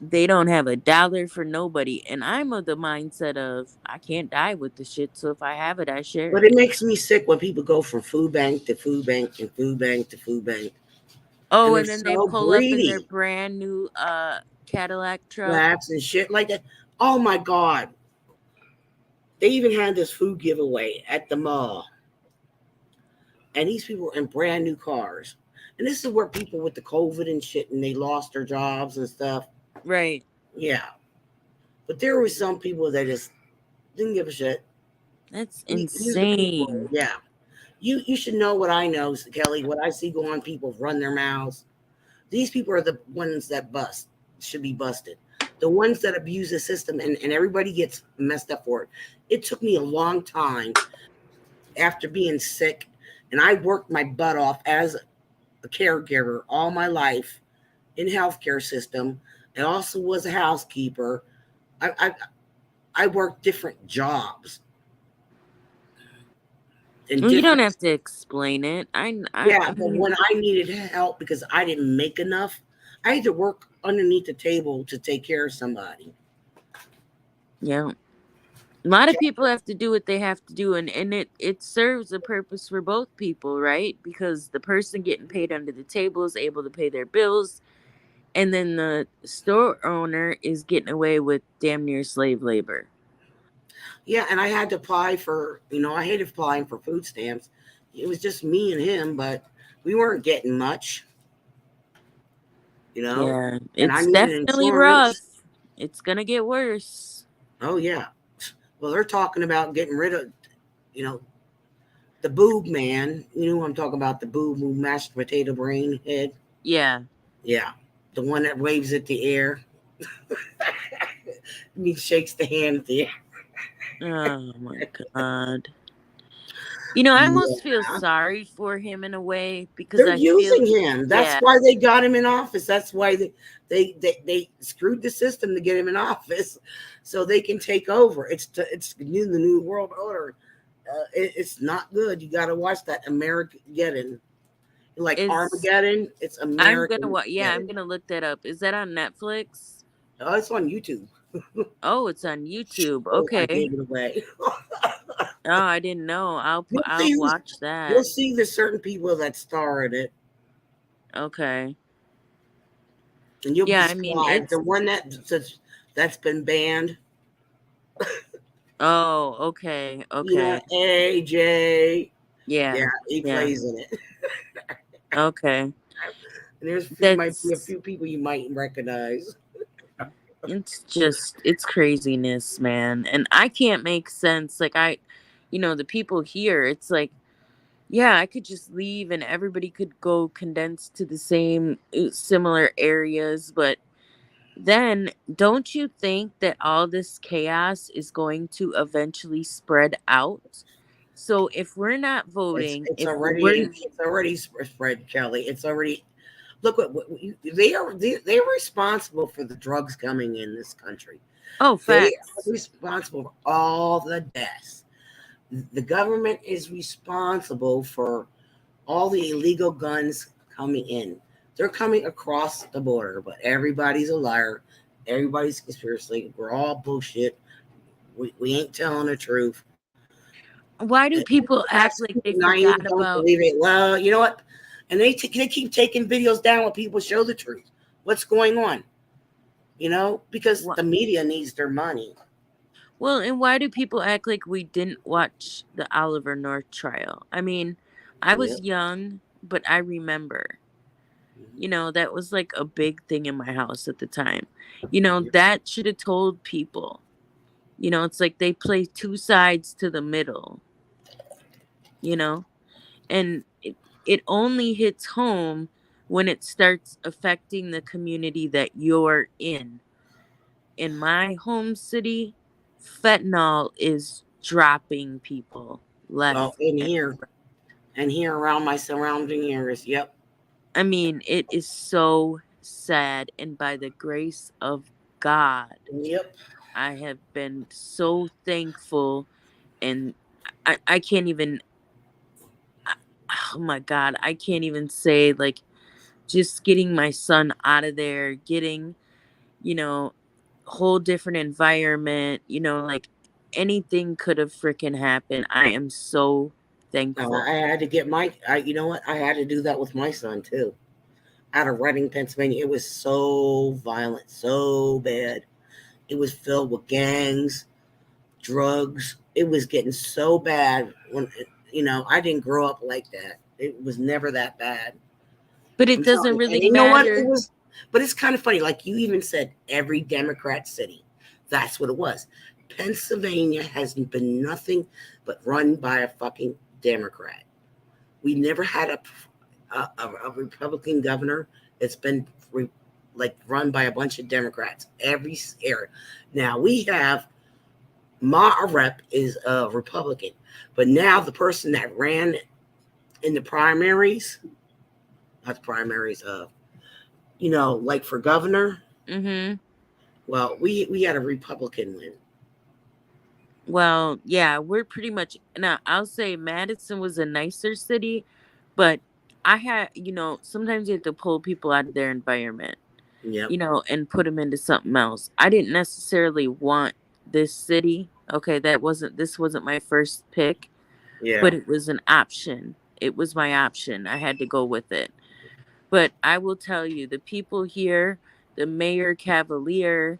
They don't have a dollar for nobody. And I'm of the mindset of, I can't die with the shit. So if I have it, I share But it it. makes me sick when people go from food bank to food bank and food bank to food bank. And Oh, they're and then they so pull up in their greedy. brand new Cadillac truck. Flats and shit like that. Oh my God. They even had this food giveaway at the mall. And these people were in brand new cars. And this is where people with the COVID and shit and they lost their jobs and stuff. Right. Yeah. But there were some people that just didn't give a shit. That's Use the people. insane. Yeah. You should know what I know, Kelly. What I see go on, people run their mouths. These people are the ones that should be busted. The ones that abuse the system and everybody gets messed up for it. It took me a long time after being sick, and I worked my butt off as a caregiver all my life in healthcare system. I also was a housekeeper. I worked different jobs in Well, you don't different. have to explain it. I Yeah, but mean, when I needed help because I didn't make enough, I had to work underneath the table to take care of somebody. yeah. A lot of people have to do what they have to do, and it serves a purpose for both people, right? Because the person getting paid under the table is able to pay their bills, and then the store owner is getting away with damn near slave labor. Yeah, and I had to apply for, I hated applying for food stamps. It was just me and him, but we weren't getting much, you know, Yeah, and I it's needed definitely rough. insurance. It's gonna get worse. Oh, yeah. Well, they're talking about getting rid of, you know, the boob man. You know who I'm talking about, the boob mashed potato brain head. Yeah. Yeah. The one that waves at the air. He shakes the hand at the air. Oh my god. I Yeah. almost feel sorry for him in a way because They're I feel, using him. That's yeah, why they got him in office. That's why they screwed the system to get him in office, so they can take over. It's the new world order. It's not good. You got to watch that American. Like is Armageddon, it's American. I'm gonna look that up. Is that on Netflix? Oh, it's on YouTube. Oh, it's on YouTube. Oh, I Okay. gave it away. Oh, I didn't know. you'll I'll see who's, watch you'll that. see the certain people that star in it, Okay. and you'll be Yeah, I mean surprised. The it's one that's been banned, oh, okay, okay. AJ. Yeah, Yeah, he yeah. plays in it. Okay. And might be a That's few people you might recognize. it's craziness, man. And I can't make sense. Like the people here, it's like, yeah, I could just leave and everybody could go condense to the same similar areas, but then don't you think that all this chaos is going to eventually spread out? So if we're not voting, It's if already we're it's already spread, Kelly. It's already look they're responsible for the drugs coming in this country. oh, They are facts. responsible for all the deaths. The government is responsible for all the illegal guns coming in. They're coming across the border, but everybody's a liar. Everybody's conspiracy. We're all bullshit. We ain't telling the truth. Why do people act That's like they naive. forgot Don't about believe it. Well, you know what? And they keep taking videos down when people show the truth. What's going on? Because what? the media needs their money. Well, and why do people act like we didn't watch the Oliver North trial? I mean, I was Yep. young, but I remember. That was like a big thing in my house at the time. That should have told people. It's like they play two sides to the middle, you know? And it only hits home when it starts affecting the community that you're in. In my home city, fentanyl is dropping people Well, left in and here right. and here around my surrounding areas. Yep. I mean, it is so sad. And by the grace of God, Yep. I have been so thankful. And I can't even, oh my God, I can't even say, like, just getting my son out of there, getting, you know, whole different environment, like anything could have freaking happened. I am so thankful. I had to get you know what? I had to do that with my son too. Out of Reading, Pennsylvania. It was so violent, so bad. It was filled with gangs, drugs. It was getting so bad I didn't grow up like that. It was never that bad. But it I'm telling doesn't you. And really you know what? matter. But it's kind of funny. Like you even said, every Democrat city. That's what it was. Pennsylvania has been nothing but run by a fucking Democrat. We never had a Republican governor. It's been run by a bunch of Democrats every area. Now we have my rep is a Republican, but now the person that ran in the primaries, not the primaries, like for governor. Mhm. Well, we had a Republican win. Well, yeah, we're pretty much now. I'll say Madison was a nicer city, but I had, sometimes you have to pull people out of their environment, Yep. and put them into something else. I didn't necessarily want this city. Okay, this wasn't my first pick, Yeah. but it was an option. It was my option. I had to go with it. But I will tell you, the people here, the Mayor Cavalier,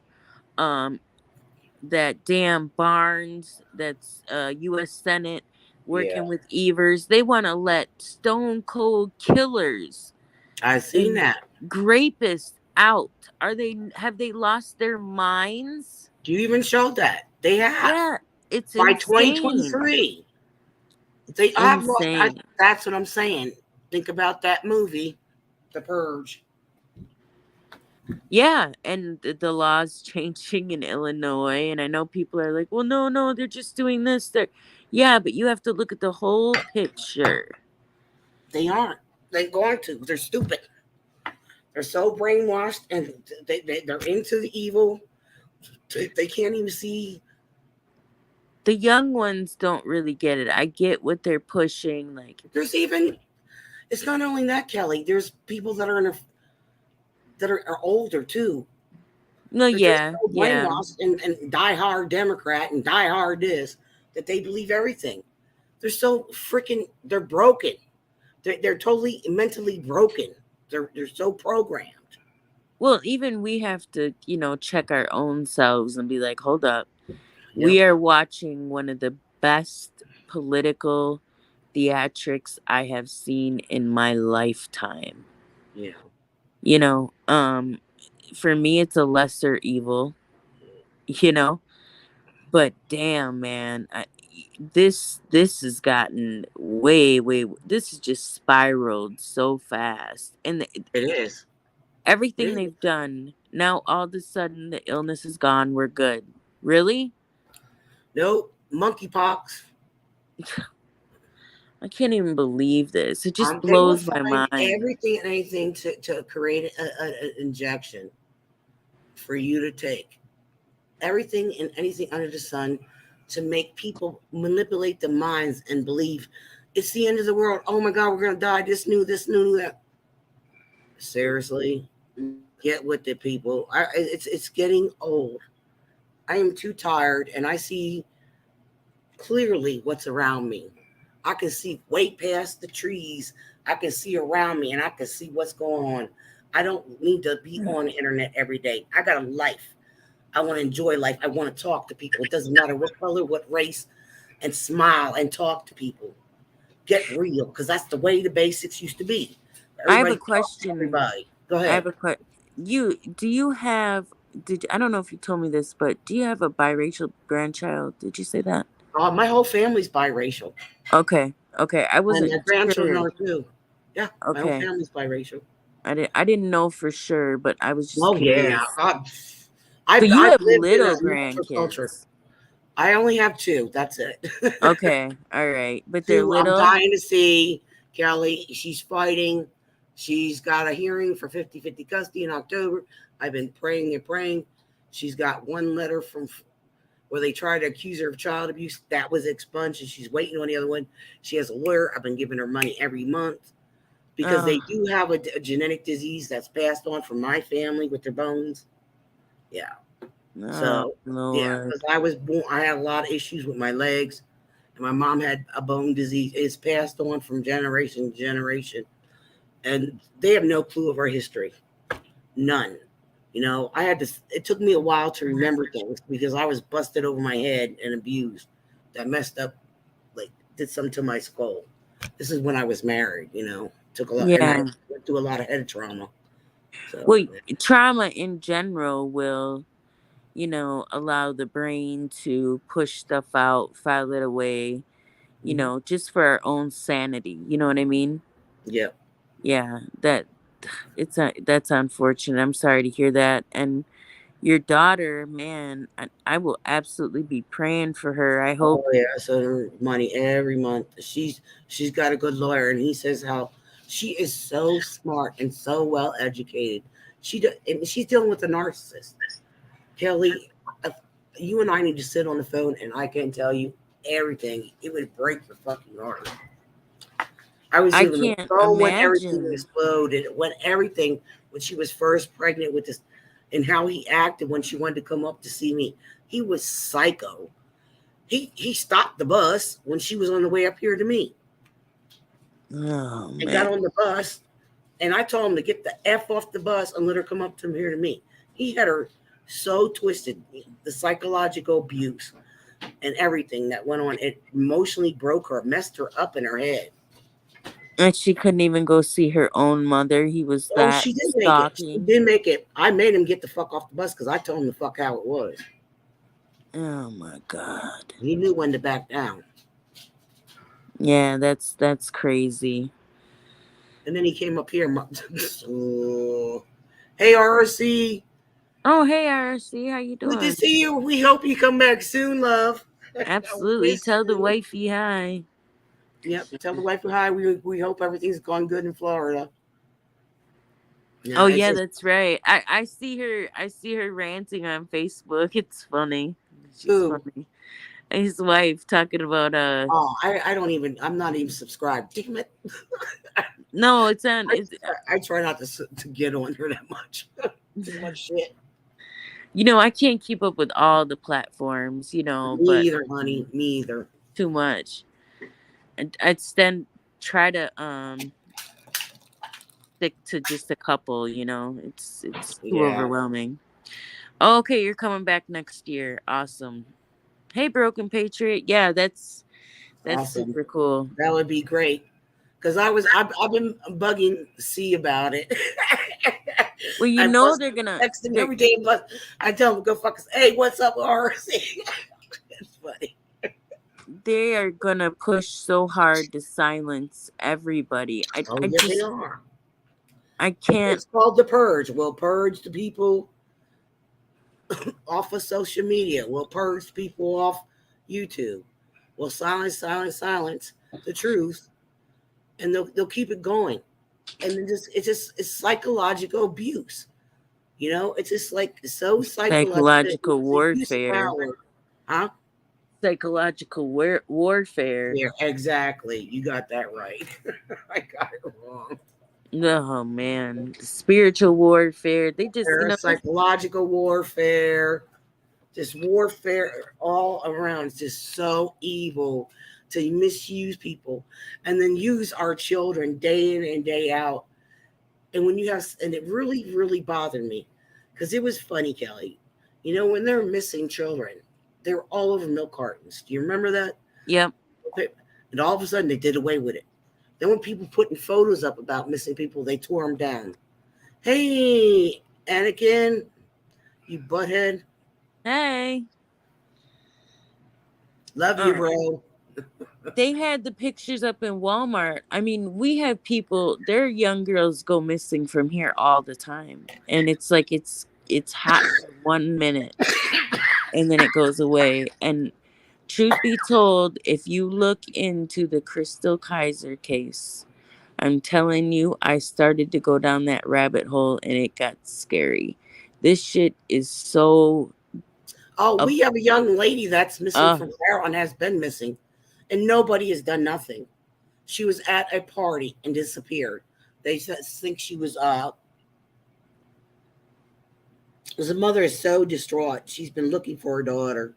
um, that damn Barnes, that's U.S. Senate, Yeah. working with Evers, they want to let stone cold killers I seen and that. rapists out. Have they lost their minds? You even showed that they have Yeah, it's by insane. 2023. It's They have lost. insane. That's what I'm saying. Think about that movie, The Purge. Yeah, and the laws changing in Illinois, and I know people are like, "Well, no, they're just doing this." Yeah, but you have to look at the whole picture. They aren't. They're going to. They're stupid. They're so brainwashed, and they're into the evil. They can't even see. The young ones don't really get it. I get what they're pushing. Like, There's even. It's not only that, Kelly. There's people that are are older too. no, They're just yeah, so yeah. brainwashed and die hard Democrat and die hard this that they believe everything. They're so freaking. They're broken. They're totally mentally broken. They're so programmed. Well, even we have to, check our own selves and be like, hold up. Yep. We are watching one of the best political theatrics I have seen in my lifetime. Yeah. You know, for me it's a lesser evil, you know, but damn man, this has gotten way this has just spiraled so fast. And It is. It everything is. they've done, now all of a sudden the illness is gone, we're good. Really? Nope. Monkeypox. I can't even believe this. It just They will blows my find mind. everything and anything to create an injection for you to take. Everything and anything under the sun to make people manipulate the minds and believe it's the end of the world. Oh my God, we're gonna die. This new, that. Seriously, get with it, people. It's getting old. I am too tired, and I see clearly what's around me. I can see way past the trees. I can see around me, and I can see what's going on. I don't need to be on the internet every day. I got a life. I want to enjoy life. I want to talk to people. It doesn't matter what color, what race, and smile and talk to people. Get real, because that's the way the basics used to be. I have Everybody a talk to question. everybody. Go I have ahead. a question. Do you have, I don't know if you told me this, but do you have a biracial grandchild? Did you say that? My whole family's biracial, Okay. Okay. I and my wasn't grandchildren sure. are too. Yeah, my whole Okay. family's biracial. I didn't know for sure, but I was just Oh yeah, curious. So you I've have lived in little a multicultural. grandkids. I only have two. That's it. Okay. All right. But they're Two. I'm little? dying to see Kelly. She's fighting. She's got a hearing for 50-50 custody in October. I've been praying and praying. She's got one letter from where they tried to accuse her of child abuse. That was expunged, and she's waiting on the other one. She has a lawyer. I've been giving her money every month because they Oh, do have a genetic disease that's passed on from my family with their bones. Yeah. oh So, yeah, because Lord. I was born, I had a lot of issues with my legs, and my mom had a bone disease. It's passed on from generation to generation, and they have no clue of our history. None. I had to, it took me a while to remember things because I was busted over my head and abused. That messed up, like, did something to my skull. This is when I was married, took a lot, and I Yeah. went through a lot of head trauma. So, Well, trauma in general will, allow the brain to push stuff out, file it away, mhm. just for our own sanity. You know what I mean? Yeah. Yeah, that's unfortunate. I'm sorry to hear that. And your daughter, man, I will absolutely be praying for her. I Oh hope. yeah, I send her money every month. She's got a good lawyer, and he says how she is so smart and so well educated. And she's dealing with a narcissist. Kelly, if you and I need to sit on the phone, and I can tell you everything. It would break your fucking heart. I was I giving the can't phone when everything imagine. exploded, when everything, when she was first pregnant with this, and how he acted when she wanted to come up to see me. He was psycho. He stopped the bus when she was on the way up here to me Oh and man. got on the bus. And I told him to get the F off the bus and let her come up to here to me. He had her so twisted, the psychological abuse and everything that went on. It emotionally broke her, messed her up in her head. And she couldn't even go see her own mother. He was Oh, that she did make it. She stalking. did make it. I made him get the fuck off the bus because I told him the fuck how it was. Oh my God. He knew when to back down. Yeah, that's crazy. And then he came up here. Oh, hey, RC. Oh, hey RC, how you Good to doing? see you. We hope you come back soon, love. Absolutely. Tell the wifey hi. Yep. Tell the wife hi. We hope everything's going good in Florida. Oh No, it's yeah, just that's right. I see her ranting on Facebook. It's funny. She's ooh. funny. His wife talking about Oh, I don't even. I'm not even subscribed. Damn it. no, it's on it's I try not to get on her that much. Too much shit. I can't keep up with all the platforms, Me but either, honey. Me either. too much. And I'd then try to stick to just a couple, it's too Yeah. overwhelming. Okay, you're coming back next year. Awesome. Hey, Broken Patriot. Yeah, that's Awesome. super cool. That would be great. Because I've been bugging C about it. Well, I must they're gonna text him they're every day, but I tell him go fuck us. Hey, what's up, RC? It's funny. they are gonna push so hard to silence everybody. I Oh I yeah, they just are. I can't. It's called the purge. We'll purge the people off of social media. We'll purge people off YouTube. We'll silence the truth, and they'll keep it going. And then it's psychological abuse. It's just like so psychological. Psychological It's abuse of warfare. power, huh? Psychological warfare. Yeah, exactly. You got that right. I got it wrong. Oh man, spiritual warfare. They just, Psychological warfare, just warfare all around. It's just so evil to misuse people and then use our children day in and day out. And and it really, really bothered me because it was funny, Kelly. When they're missing children, they were all over milk cartons. Do you remember that? yep. And all of a sudden, they did away with it. Then when people putting photos up about missing people, they tore them down. Hey, Anakin, you butthead. Hey. Love All you, right. bro. They had the pictures up in Walmart. I mean, we have people. Their young girls go missing from here all the time, and it's like it's hot for 1 minute, and then it goes away. And truth be told, if you look into the Crystal Kaiser case, I'm telling you, I started to go down that rabbit hole and it got scary. This shit is so Oh, up we have a young lady that's missing uh from there and has been missing, and nobody has done nothing. She was at a party and disappeared. They think she was the mother is so distraught. She's been looking for her daughter,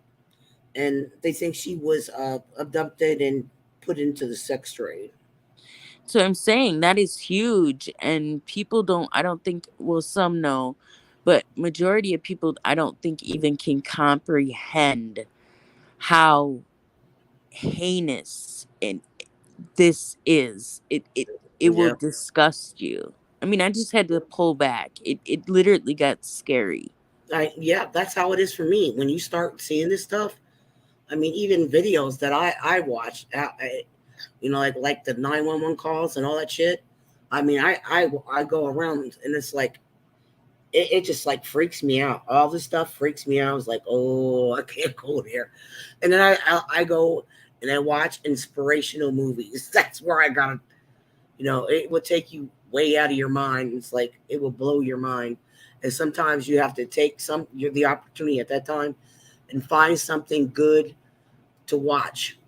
and they think she was abducted and put into the sex trade. so I'm saying that is huge, and people don't, I don't think, well, some know, but majority of people I don't think even can comprehend how heinous and this is. It will Yeah, disgust you. I mean, I just had to pull back. It literally got scary. yeah, that's how it is for me. When you start seeing this stuff, I mean, even videos that I watch, like the 911 calls and all that shit. I mean, I go around and it's like it just like freaks me out. All this stuff freaks me out. I was like, oh, I can't go there. And then I go and I watch inspirational movies. That's where I gotta, it will take you way out of your mind. It's like it will blow your mind. And sometimes you have to take the opportunity at that time and find something good to watch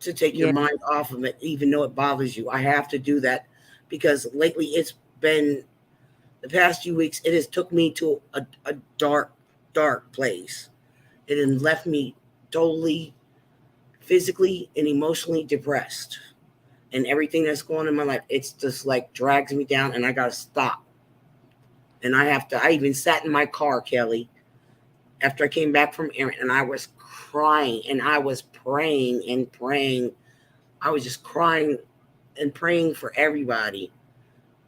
to take your Yeah. mind off of it, even though it bothers you. I have to do that because lately it's been the past few weeks. It has took me to a dark, dark place. It has left me totally physically and emotionally depressed. And everything that's going on in my life, it's just like drags me down, and I gotta stop. And I have to. I even sat in my car, Kelly, after I came back from Aaron, and I was crying, and I was praying and praying. I was just crying and praying for everybody.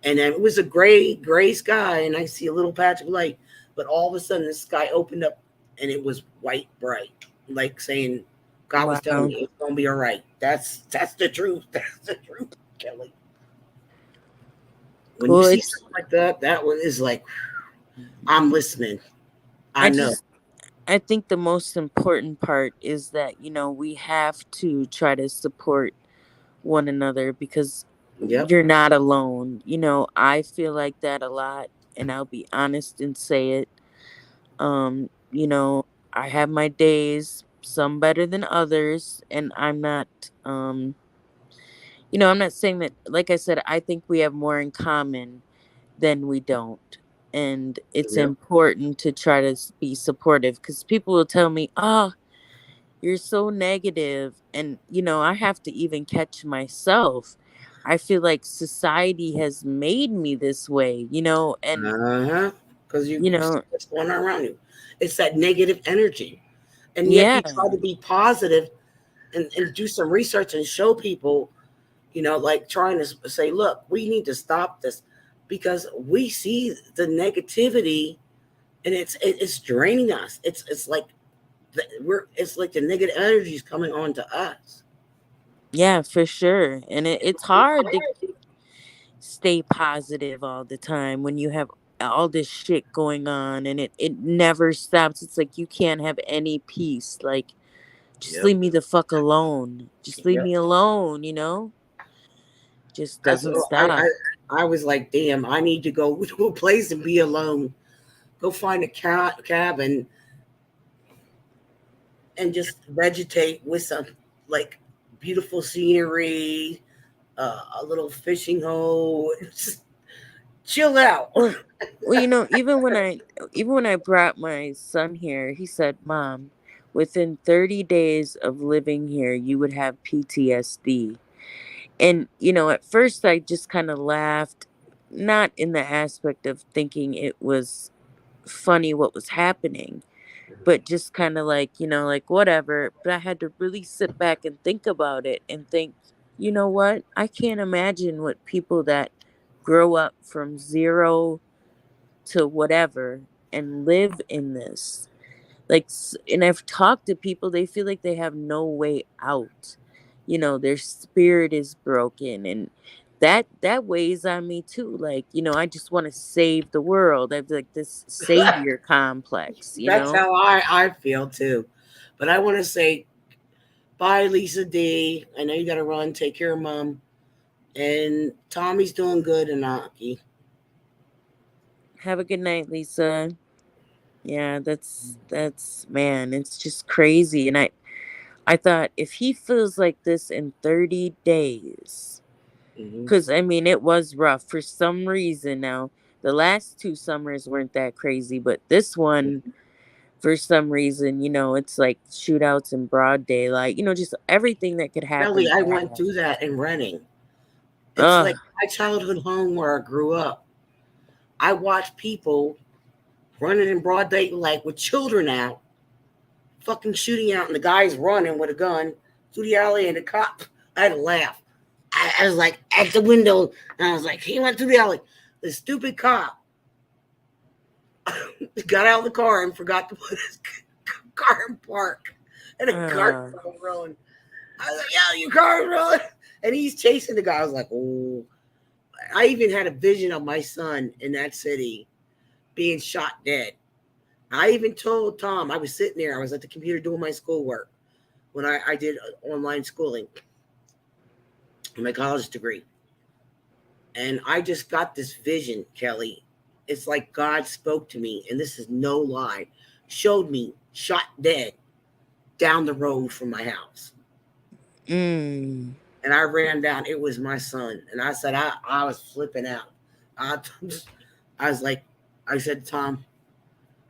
And then it was a gray sky, and I see a little patch of light. But all of a sudden, the sky opened up, and it was white bright, like saying, God was telling Wow. me it's gonna be all right. That's the truth. That's the truth, Kelly. When you Well, see it's something like that, that one is like, I'm listening. I I know. just I think the most important part is that, we have to try to support one another because Yep. you're not alone. I feel like that a lot, and I'll be honest and say it. I have my days, some better than others, and I'm not saying that, like I said, I think we have more in common than we don't. And it's Yep. important to try to be supportive because people will tell me, oh, you're so negative. And, I have to even catch myself. I feel like society has made me this way, and, Uh-huh. Because you you see know, what's going on around you. It's that negative energy. And yet yeah, you try to be positive and do some research and show people, like trying to say, look, we need to stop this because we see the negativity and it's draining us. It's like it's like the negative energy is coming on to us. yeah, for sure. And it's hard to stay positive all the time when you have all this shit going on and it never stops. It's like you can't have any peace. Like, just Yep. leave me the fuck alone. Just leave Yep. me alone. Just That's doesn't what stop. I was like, damn, I need to go to a place and be alone. Go find a cabin and just vegetate with some like beautiful scenery, a little fishing hole, just chill out. Well, well, even when I brought my son here, he said, "Mom, within 30 days of living here, you would have PTSD." And at first I just kind of laughed, not in the aspect of thinking it was funny what was happening, but just kind of like, like whatever. But I had to really sit back and think about it and think, you know what? I can't imagine what people that grow up from zero to whatever and live in this. Like, and I've talked to people, they feel like they have no way out. Their spirit is broken, and that weighs on me too. Like, I just want to save the world. I have like this savior complex. That's how I feel too. But I want to say bye, Lisa D. I know you got to run. Take care of mom. And Tommy's doing good in Aki. Have a good night, Lisa. Yeah, that's man, it's just crazy. And I thought if he feels like this in 30 days, Hmm. because I mean, it was rough for some reason. Now, the last two summers weren't that crazy, but this one, for some reason, it's like shootouts in broad daylight, just everything that could Kelly, happen I went bad. through that in Reading. It's Ugh. like my childhood home where I grew up. I watched people running in broad daylight with children out, fucking shooting out, and the guy's running with a gun through the alley, and the cop. I had to laugh. I was like at the window, and I was like, he went through the alley. The stupid cop got out of the car and forgot to put his car in park, and the car Uh, started rolling. I was like, "Yo, your car's rolling," and he's chasing the guy. I was like, "Oh." I even had a vision of my son in that city being shot dead. I even told Tom, I was sitting there, I was at the computer doing my schoolwork when I did online schooling, my college degree. And I just got this vision, Kelly. It's like God spoke to me, and this is no lie, showed me shot dead down the road from my house. mm, And I ran down, it was my son. And I said, I was flipping out. I, I was like, I said, Tom,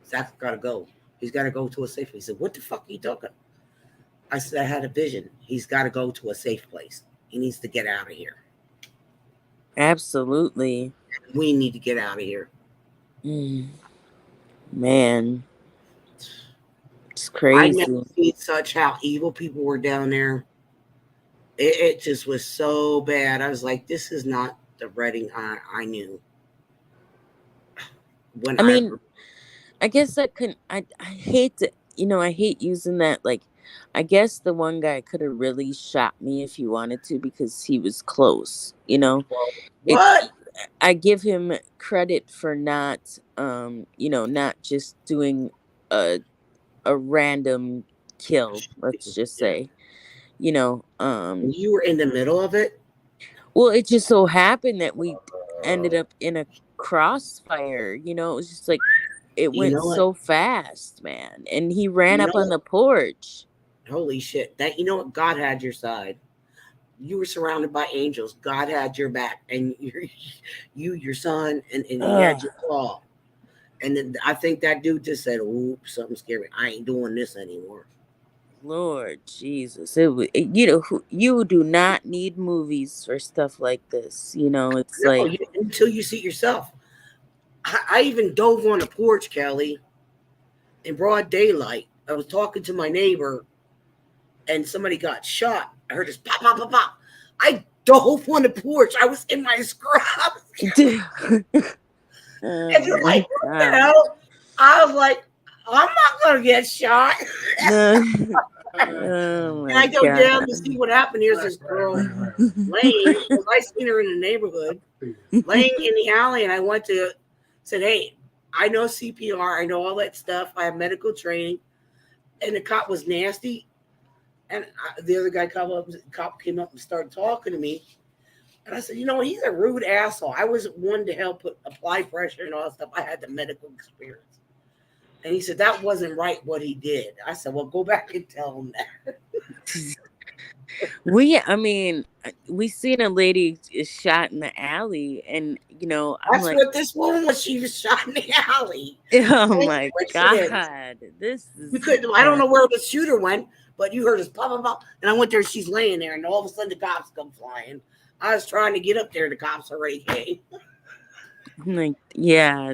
Zach's got to go. He's got to go to a safe place. He said, what the fuck are you talking? I said, I had a vision. He's got to go to a safe place. He needs to get out of here. absolutely. We need to get out of here. Mm, man, it's I never crazy. seen such how evil people were down there. It just was so bad. I was like, this is not the Reading I knew when I I. mean, I guess that couldn't. I hate to. I hate using that. Like, I guess the one guy could have really shot me if he wanted to because he was close. It. What? I give him credit for not, not just doing a a random kill, let's just Yeah. say. You know, And you were in the middle of it. well, it just so happened that we ended up in a crossfire. You know, it was just like it You went know what? so fast, man. And he ran You up know on what? the porch. Holy shit! That you know what? God had your side. You were surrounded by angels. God had your back, and your son, and he had Ugh, your claw. And then I think that dude just said, "Oop, something scary. I ain't doing this anymore." Lord Jesus. You know, you do not need movies for stuff like this. You know, it's No, like, until you see it yourself. I even dove on the porch, Kelly, in broad daylight. I was talking to my neighbor, and somebody got shot. I heard this pop, pop, pop, pop. I dove on the porch. I was in my scrubs. And oh you're my like, what the God. hell? I was like, I'm not gonna get shot. No. Oh And my I go down to see God. what happened. Here's this girl laying, because I seen her in the neighborhood, laying in the alley, and I went to said, "Hey, I know CPR, I know all that stuff. I have medical training." And the cop was nasty, and the other guy cop came up and started talking to me, and I said, "You know what? He's a rude asshole. I was one to help apply pressure and all that stuff. I had the medical experience." And he said that wasn't right what he did. I said, "Well, go back and tell him that." I mean, we seen a lady is shot in the alley, and you know, I'm That's like, what this woman was. She was shot in the alley. oh Same my coincidence. God, this We is couldn't. I don't know where the shooter went, but you heard us pop, pop, pop. And I went there. She's laying there, and all of a sudden the cops come flying. I was trying to get up there. The cops already came. I'm like, yeah,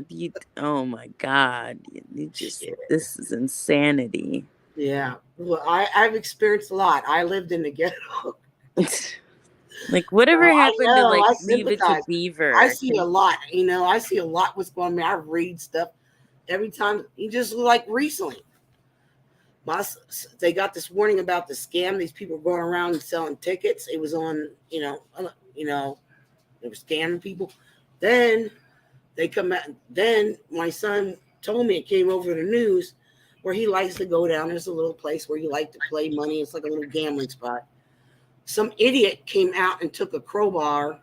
oh my God, you just, Shit. this is insanity. Yeah. Well, I've experienced a lot. I lived in the ghetto. Like, So whatever I happened to know. like I Leave It to sympathize. I Beaver? see a lot. I see a lot what's going on. I read stuff every time. You just like recently. My, they got this warning about the scam. These people going around and selling tickets. It was on, they were scamming people. Then they come out. Then my son told me it came over the news where he likes to go down. There's a little place where he liked to play money. It's like a little gambling spot. Some idiot came out and took a crowbar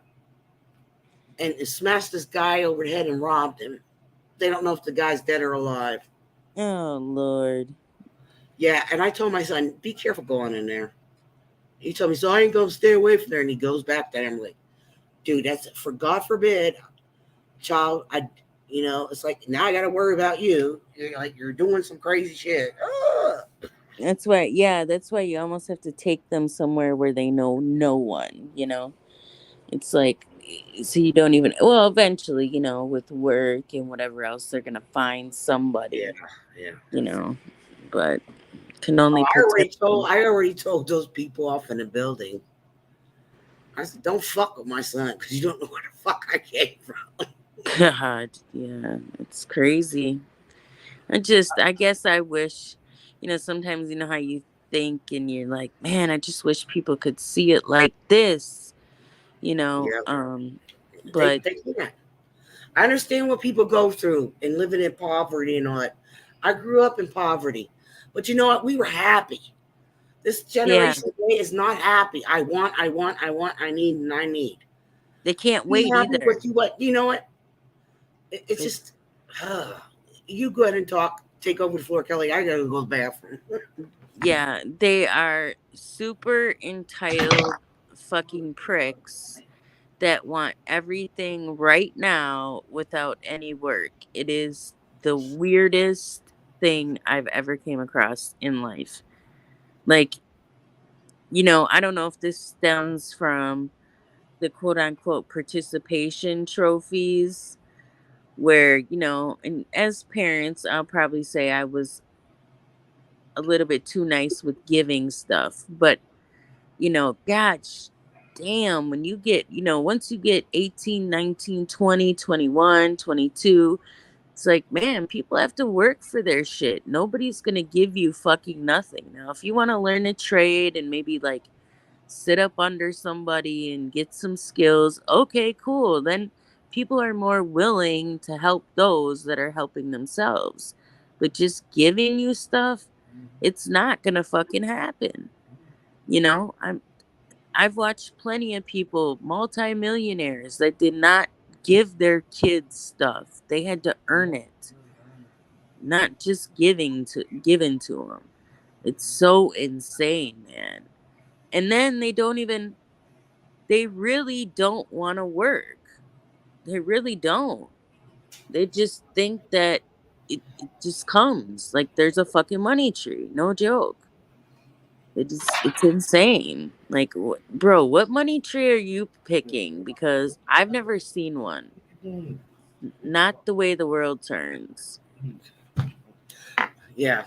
and smashed this guy over the head and robbed him. They don't know if the guy's dead or alive. Oh Lord. Yeah, and I told my son, be careful going in there. He told me, so I ain't gonna stay away from there. And he goes back there. I'm like, dude, that's for God forbid, child. It's like now I got to worry about you. You're doing some crazy shit. Ugh. That's why, yeah, that's why you almost have to take them somewhere where they know no one, you know? It's like, so you don't even, well, eventually, you know, with work and whatever else, they're going to find Yeah, somebody, yeah. you know, but can Oh, only I already protect told. them. I already told those people off in the building. I said, don't fuck with my son because you don't know where the fuck I came from. God, yeah, it's crazy. I guess I wish, you know, sometimes you know how you think and you're like, man, I just wish people could see it like this, you know, Yeah, they but they can't. I understand what people go through and living in poverty and all that. I grew up in poverty, but you know what? We were happy. This yeah, generation today is not happy. I want, I want, I want, I need, and I need. they can't Be wait happy either. with you. What you know? What it's They, just. You go ahead and talk. Take over the floor, Kelly. I gotta go to the bathroom. yeah, they are super entitled fucking pricks that want everything right now without any work. It is the weirdest thing I've ever came across in life. Like, you know, I don't know if this stems from the quote unquote participation trophies where, you know, and as parents, I'll probably say I was a little bit too nice with giving stuff, but you know, gosh damn, when you get, you know, once you get 18, 19, 20, 21, 22, it's like, man, people have to work for their shit. Nobody's going to give you fucking nothing. Now, if you want to learn a trade and maybe like sit up under somebody and get some skills, okay, cool. Then people are more willing to help those that are helping themselves. But just giving you stuff, It's not gonna fucking happen. You know, I've watched plenty of people, multimillionaires, that did not give their kids stuff. They had to earn it, not just given to them. It's so insane, man. And then they really don't want to work. They really don't. They just think that it just comes. Like there's a fucking money tree. No joke. It's insane. Like, bro, what money tree are you picking? Because I've never seen one. Not the way the world turns. Yeah.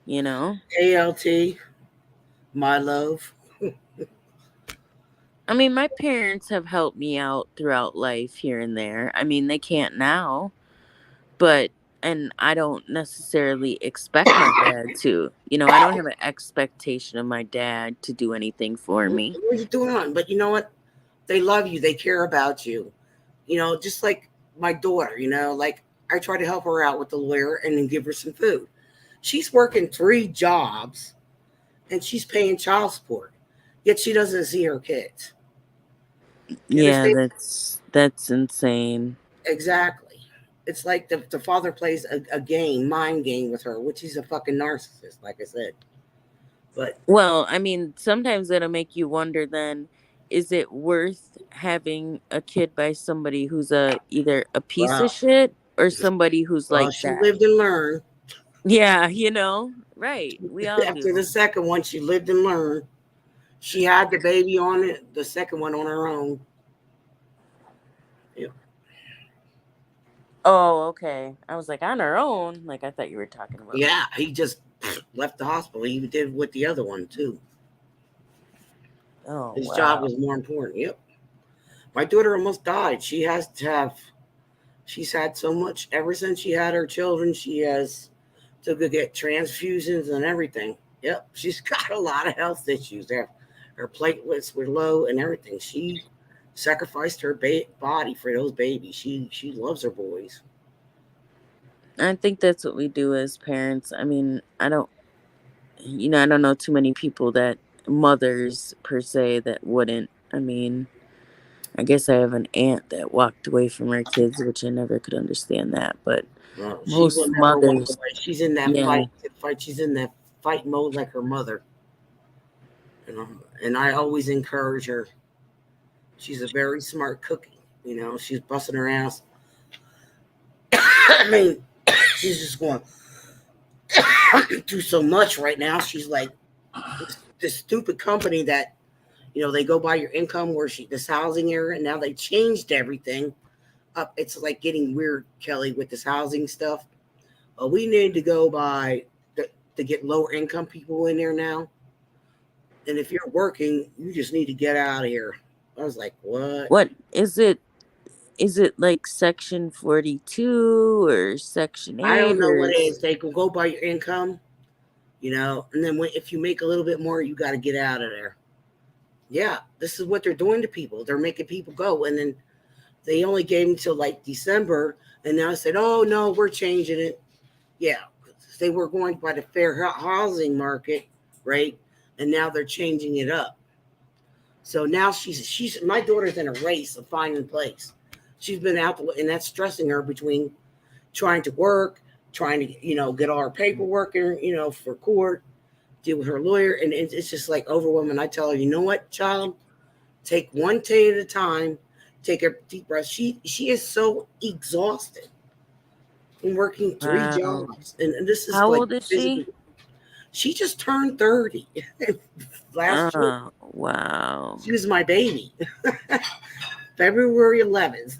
You know? ALT, my love. I mean, my parents have helped me out throughout life here and there. I mean, they can't now, but and I don't necessarily expect my dad to. You know, I don't have an expectation of my dad to do anything for me. What are you doing on? But you know what? They love you. They care about you. You know, just like my daughter, you know, like I try to help her out with the lawyer and then give her some food. She's working 3 jobs and she's paying child support, yet she doesn't see her kids. You Yeah, understand? that's insane. Exactly. It's like the father plays a game, mind game with her, which he's a fucking narcissist, like I said. But Well, I mean, sometimes that'll make you wonder then, is it worth having a kid by somebody who's either a piece of wow, shit or somebody who's well, like she that? lived and learned. Yeah, right. We all After the do. second one, she lived and learned. She had the baby on it, the second one on her own. Yeah. Oh, okay. I was like, on her own. Like, I thought you were talking about. Yeah, he just left the hospital. He did with the other one too. Oh, His job wow. was more important. Yep. My daughter almost died. She has to have. She's had so much ever since she had her children. She has to go get transfusions and everything. Yep. She's got a lot of health issues. Her platelets were low and everything. She sacrificed her body for those babies. She loves her boys. I think that's what we do as parents. I mean, I don't know too many people that mothers per se that wouldn't. I mean, I guess I have an aunt that walked away from her kids, which I never could understand that. But She will most never walk mothers, away. She's in that yeah, fight. She's in that fight mode like her mother. You know, and I always encourage her. She's a very smart cookie. You know, she's busting her ass. I mean, she's just going through so much right now. She's like this stupid company that they go by your income where this housing area, and now they changed everything up. It's like getting weird, Kelly, with this housing stuff. We need to go by to get lower income people in there now. And if you're working, you just need to get out of here. I was like, what? what is it? Is it like Section 42 or Section I 8 don't know or what it is. They can go by your income, and then if you make a little bit more, you got to get out of there. Yeah, this is what they're doing to people. They're making people go, and then they only gave them till like December, and now I said, oh no, we're changing it. Yeah, they were going by the fair housing market, right? And now they're changing it up. So now she's my daughter's in a race of finding a place. She's been out, and that's stressing her between trying to work, trying to get all her paperwork, for court, deal with her lawyer, and it's just like overwhelming. I tell her, you know what, child, take one day at a time. Take a deep breath. She is so exhausted from working 3 wow. jobs, and this is How like old is she? physically. She just turned 30 last week. Oh, wow. She was my baby, February 11th.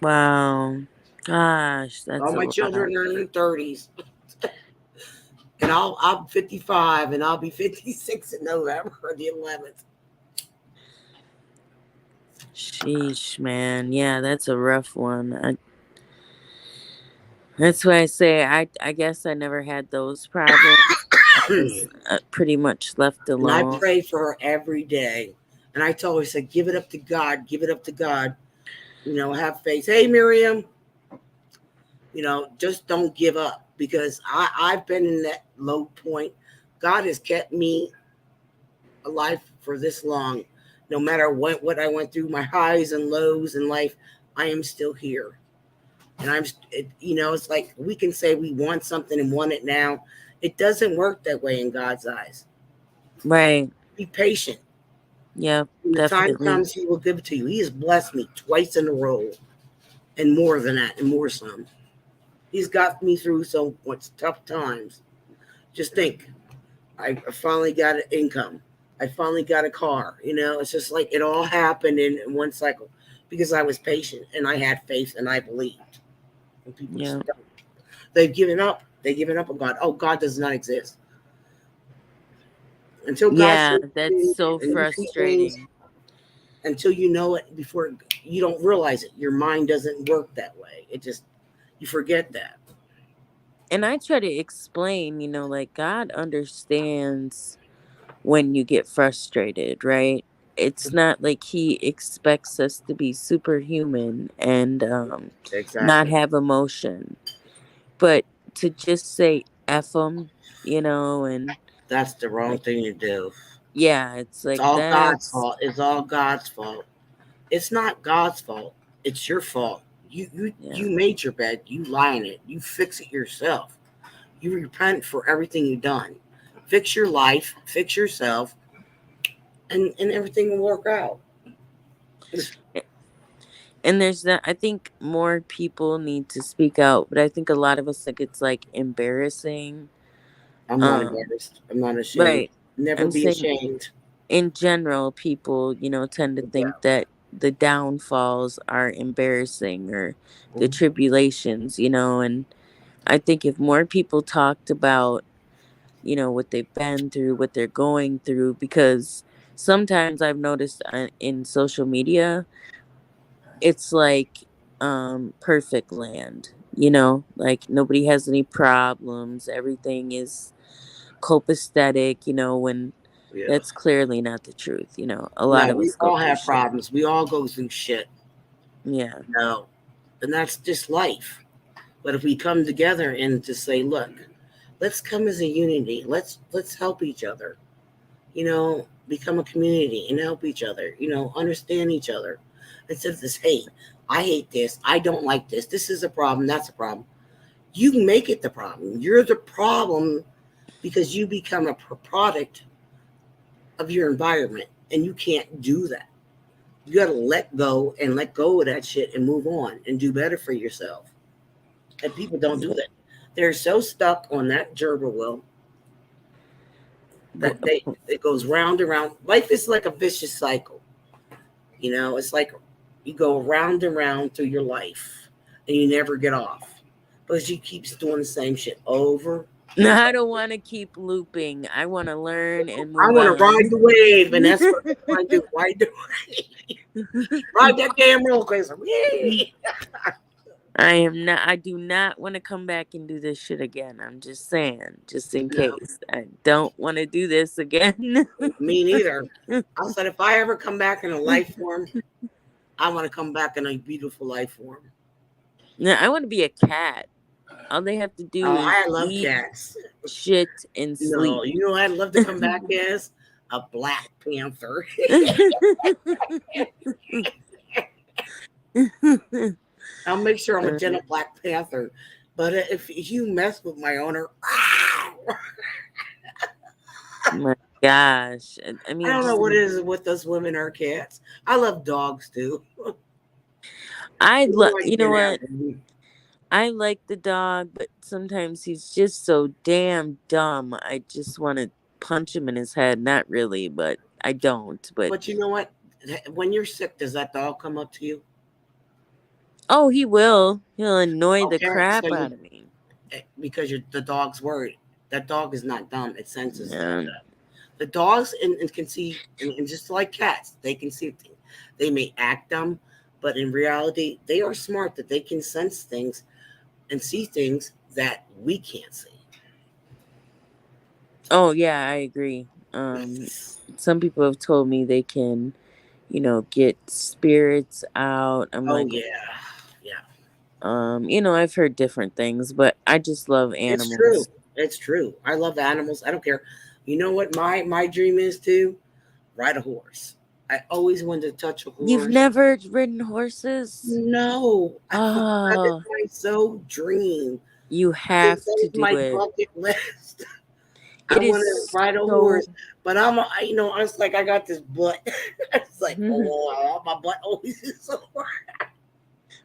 Wow. Gosh, All that's a my lot. children are in their 30s, and I'm 55, and I'll be 56 in November the 11th. Sheesh, man. Yeah, that's a rough one. That's why I say I guess I never had those problems. I was pretty much left And I alone. pray for her every day. And I told her, I said, give it up to God, give it up to God. Have faith. Hey, Miriam, just don't give up. because I've been in that low point. God has kept me alive for this long. No matter what I went through, my highs and lows in life, I am still here. And it's like we can say we want something and want it now. It doesn't work that way in God's eyes. Right. Be patient. Yep. When the time Definitely. comes, He will give it to you. He has blessed me twice in a row, and more than that, and more some. He's got me through so much tough times. Just think, I finally got an income. I finally got a car. It's just like it all happened in one cycle because I was patient and I had faith and I believed. And people Yeah. just don't. They've given up. They've given up on God. Oh, God does not exist. Until God Yeah, says that's things so and you see things, frustrating. until you know it before you don't realize it. Your mind doesn't work that way. You forget that. And I try to explain, like God understands when you get frustrated, right? It's not like he expects us to be superhuman and not Exactly. have emotion, but to just say F them, and That's the wrong like, thing to do. yeah, it's It's like all God's that's, fault. It's all God's fault. It's not God's fault. It's your fault. You you yeah. you made your bed. You lie in it. You fix it yourself. You repent for everything you've done. Fix your life. Fix yourself, and everything will work out. And there's that, I think more people need to speak out, but I think a lot of us think it's like embarrassing. I'm not Um, embarrassed. I'm not ashamed. right. Never I'm be saying ashamed. in general, people, tend to Yeah. think that the downfalls are embarrassing or the Mhm. tribulations, and I think if more people talked about, what they've been through, what they're going through, because sometimes I've noticed in social media, it's like perfect land, like nobody has any problems, everything is copacetic, when Yeah. that's clearly not the truth. A lot No, of we us go all through have shit. problems. We all go through shit. Yeah. No, and that's just life. But if we come together and just say, look, let's come as a unity. Let's help each other. Become a community and help each other. Understand each other. Instead of this hate. I hate this. I don't like this. This is a problem. That's a problem. You make it the problem. You're the problem because you become a product of your environment, and you can't do that. You got to let go of that shit and move on and do better for yourself. And people don't do Yeah. that. They're so stuck on that gerbil wheel that it goes round and round. Life is like a vicious cycle. It's like you go round and round through your life and you never get off because you keep doing the same shit over No, and I over. don't want to keep looping. I want to learn and I move want to ride on. the wave, and that's what I do. Ride that damn roller coaster. Yay! I do not want to come back and do this shit again. I'm just saying, just in No, case. I don't want to do this again. me neither. I said if I ever come back in a life form, I want to come back in a beautiful life form. No, I want to be a cat. All they have to do Oh, is I love eat, cats. shit, and No, sleep. I'd love to come back as a Black Panther. I'll make sure I'm a gentle Black Panther. But if you mess with my owner, My gosh. I I mean, don't know just what it is with us women or cats. I love dogs too. I you know can have what? them. I like the dog, but sometimes he's just so damn dumb. I just want to punch him in his head. Not really, but I don't. But But you know what? When you're sick, does that dog come up to you? oh, he will. He'll annoy the Okay, so crap you out of me. because the dog's worried. That dog is not dumb. It senses Yeah. that. The dogs and can see, and just like cats, they can see things. They may act dumb, but in reality, they are smart that they can sense things and see things that we can't see. Oh yeah, I agree. Some people have told me they can, get spirits out. I'm Oh like, yeah, yeah. I've heard different things, but I just love It's true. animals. It's true. I love animals. I don't care. You know what my dream is too? Ride a horse. I always wanted to touch a You've horse. never ridden horses? No, that is Oh, my so dream. you have That to is do my it. bucket list. I It want to is ride a so. horse, but I was like, I got this butt. It's like, oh, my butt always is so hard.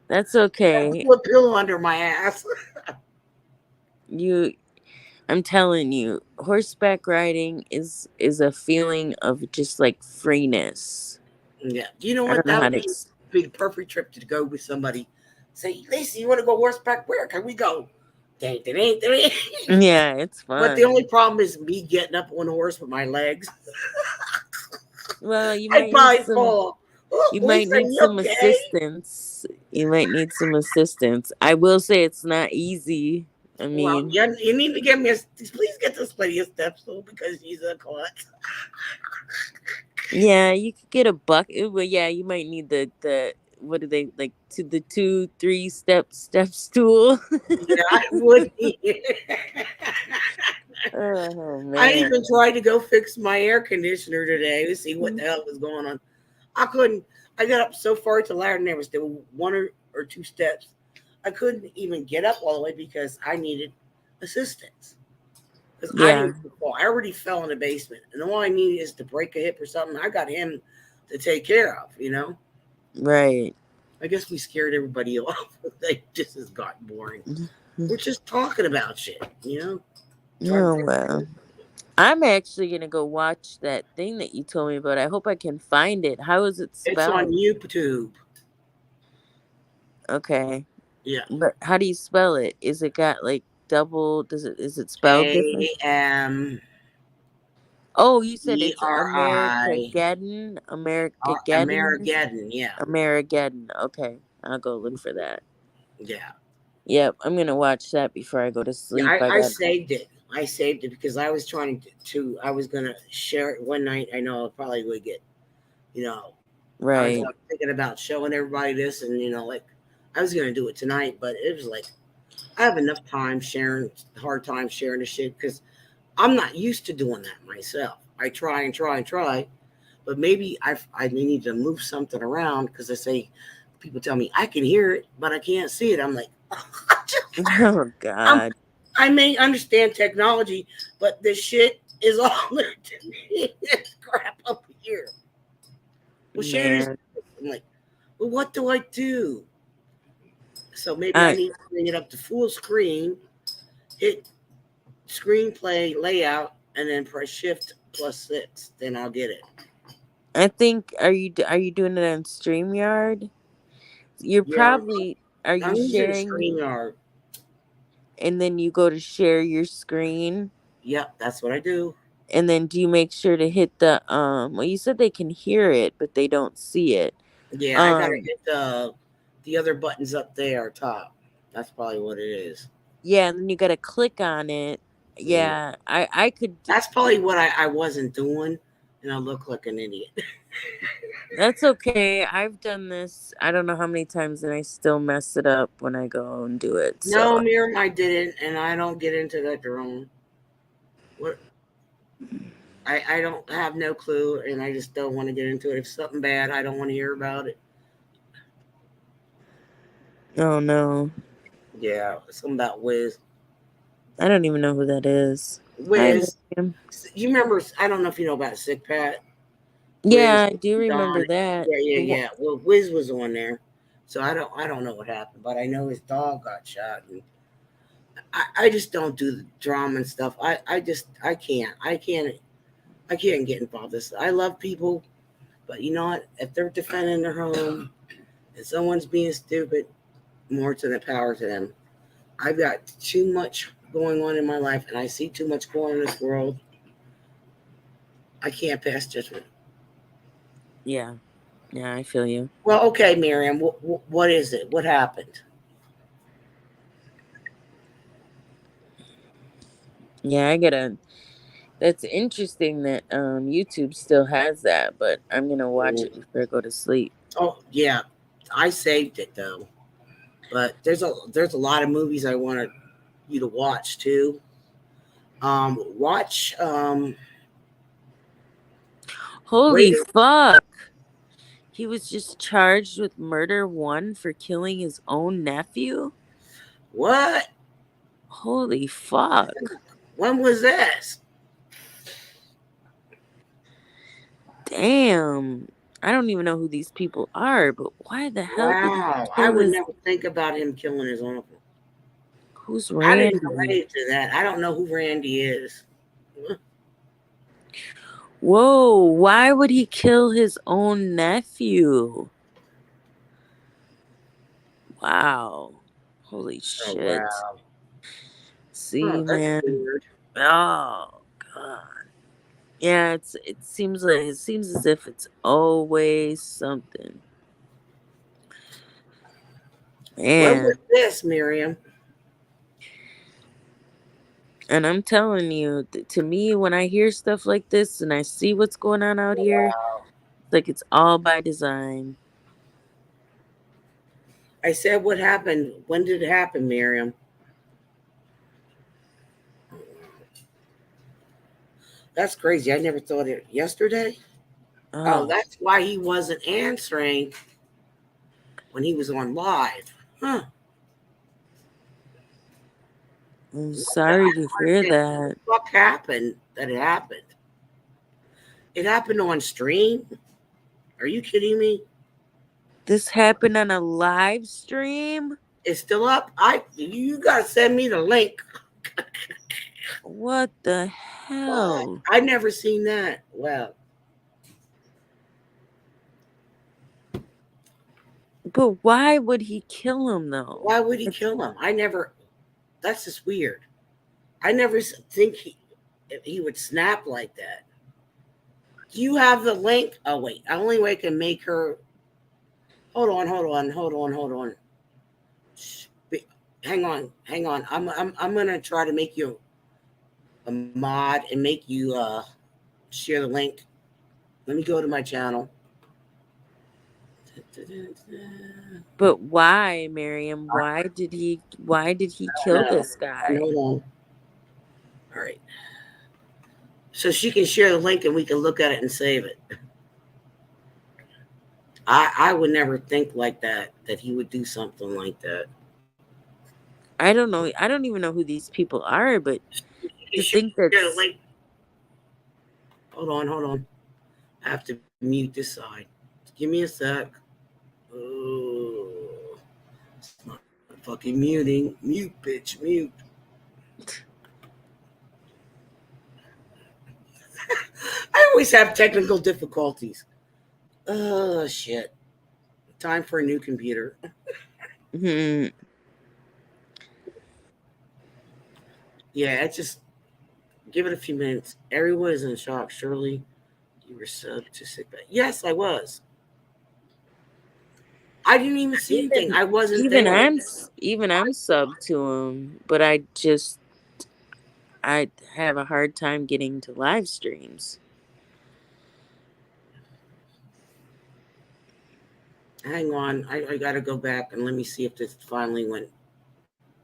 That's I okay. put a pillow under my ass. You I'm telling you, horseback riding is a feeling of just like freeness. Yeah, you know I what? don't know That how would to be the perfect trip to go with somebody. Say, Lacey, you want to go horseback? Where can we go? Dang, dang, dang. Yeah, it's But the only fun. problem is me getting up on a horse with my legs. Well, I'd probably fall. Oh, you might Lisa, need you some okay? assistance. You might need some assistance. I will say it's not easy. I Well, mean, you need to give me please get this lady a step stool because she's a klutz. yeah, you could get a bucket. Well, yeah, you might need the what do they like to the 2 3 step stool. Yeah, I would. Oh I man. even tried to go fix my air conditioner today to see what the hell was going on. I couldn't. I got up so far to the ladder and there was still one or two steps. I couldn't even get up all the way because I needed assistance. Because I Yeah, didn't fall. I already fell in the basement. And all I needed is to break a hip or something. I got him to take care of. right. I guess we scared everybody off. They just has gotten boring. We're just talking about shit. Trying to Oh well. I'm actually gonna go watch that thing that you told me about. I hope I can find it. How is it It's on spelled? YouTube. Okay. Yeah. But how do you spell it? Is it got like double is it spelled different? AMERI. Oh, you said it's Americageddon? Americageddon? Amerigeddon. Yeah. Amerigeddon. Okay. I'll go look for that. Yeah. Yep, I'm gonna watch that before I go to Yeah. sleep. I I got saved it. I saved it because I was trying I was going to share it one night. I know I probably would get, you know, I was right. like, thinking about showing everybody this and, like, I was going to do it tonight, but it was like, I have enough time hard time sharing the shit because I'm not used to doing that myself. I try and try and try, but maybe I need to move something around because people tell me I can hear it, but I can't see it. I'm like, Oh I'm, God. I may understand technology, but this shit is all new to me. This crap up here. Well, share this. Man. I'm like, well, what do I do? So maybe I I need to bring it up to full screen, hit screenplay layout, and then press shift +6. Then I'll get it. I think are you doing it on StreamYard? You're Yeah, probably are you I'm using sharing StreamYard. and then you go to share your screen Yep, that's what I do. and then do you make sure to hit the well you said they can hear it but they don't see it. Yeah, I gotta Um hit the other buttons up there top. That's probably what it is. yeah, and then you got to click on it. Yeah, Yeah, I could that's probably what I wasn't doing, and I look like an idiot. that's okay. I've done this I don't know how many times and I still mess it up when I go and do it. No, So, Miriam, I didn't, and I don't get into that drone. What I don't have no clue, and I just don't want to get into it. If something bad, I don't want to hear about it. oh no. Yeah, something about Wiz. I don't even know who that is. Hi, Wiz, Miriam. you remember? I don't know if you know about Sick Pat. Yeah, Wiz, I do remember Don. that. Yeah, yeah, yeah. Well, Wiz was on there, so I don't know what happened, but I know his dog got shot, and I just don't do the drama and stuff. I can't get involved. This I love people, but you know what? If they're defending their home and someone's being stupid, more to the power to them. I've got too much going on in my life, and I see too much going on in this world. I can't pass judgment. Yeah. Yeah, I feel you. Well, okay, Miriam, what is it? What happened? Yeah, I gotta. That's interesting that YouTube still has that, but I'm gonna watch Mm. it before I go to sleep. Oh, yeah, I saved it though. But there's a lot of movies I wanted you to watch too. Watch Holy Raiders. fuck. He was just charged with murder one for killing his own nephew? What? Holy fuck. When was this? Damn. I don't even know who these people are, but why the hell did he Wow, I kill would his... never think about him killing his uncle. Who's I didn't Randy? relate to that. I don't know who Randy is. Whoa, why would he kill his own nephew? Wow. Holy Oh shit. wow. See, That's man. weird. Oh god. Yeah, it seems as if it's always something. What Man. was this, Miriam? And I'm telling you, to me, when I hear stuff like this and I see what's going on out here, it's like it's all by design. I said what happened. When did it happen, Miriam? That's crazy. I never thought it yesterday. Oh, Oh, that's why he wasn't answering when he was on live. Huh. I'm sorry to hear that. What happened that it happened? It happened on stream? Are you kidding me? This happened on a live stream? It's still up. You gotta send me the link. What the hell? I never seen that. Well, But why would he kill him though? why would he kill him? That's just weird. I never think he would snap like that. Do you have the link? Oh wait, the only way I can make her. Hold on. Hang on. I'm gonna try to make you a mod and make you share the link. Let me go to my channel. But why, Miriam? Why did he kill this guy? Hold on. All right. So she can share the link and we can look at it and save it. I would never think like that he would do something like that. I don't know. I don't even know who these people are, but to think that... Hold on. I have to mute this side. Give me a sec. Oh, it's not fucking muting. Mute, bitch, mute. I always have technical difficulties. Oh, shit. Time for a new computer. Mm-hmm. Yeah, it's just give it a few minutes. Everyone is in shock. Surely you were subbed to sick bay. Yes, I was. I didn't even see anything. I wasn't there. I'm subbed to him, but I have a hard time getting to live streams. Hang on. I got to go back and let me see if this finally went.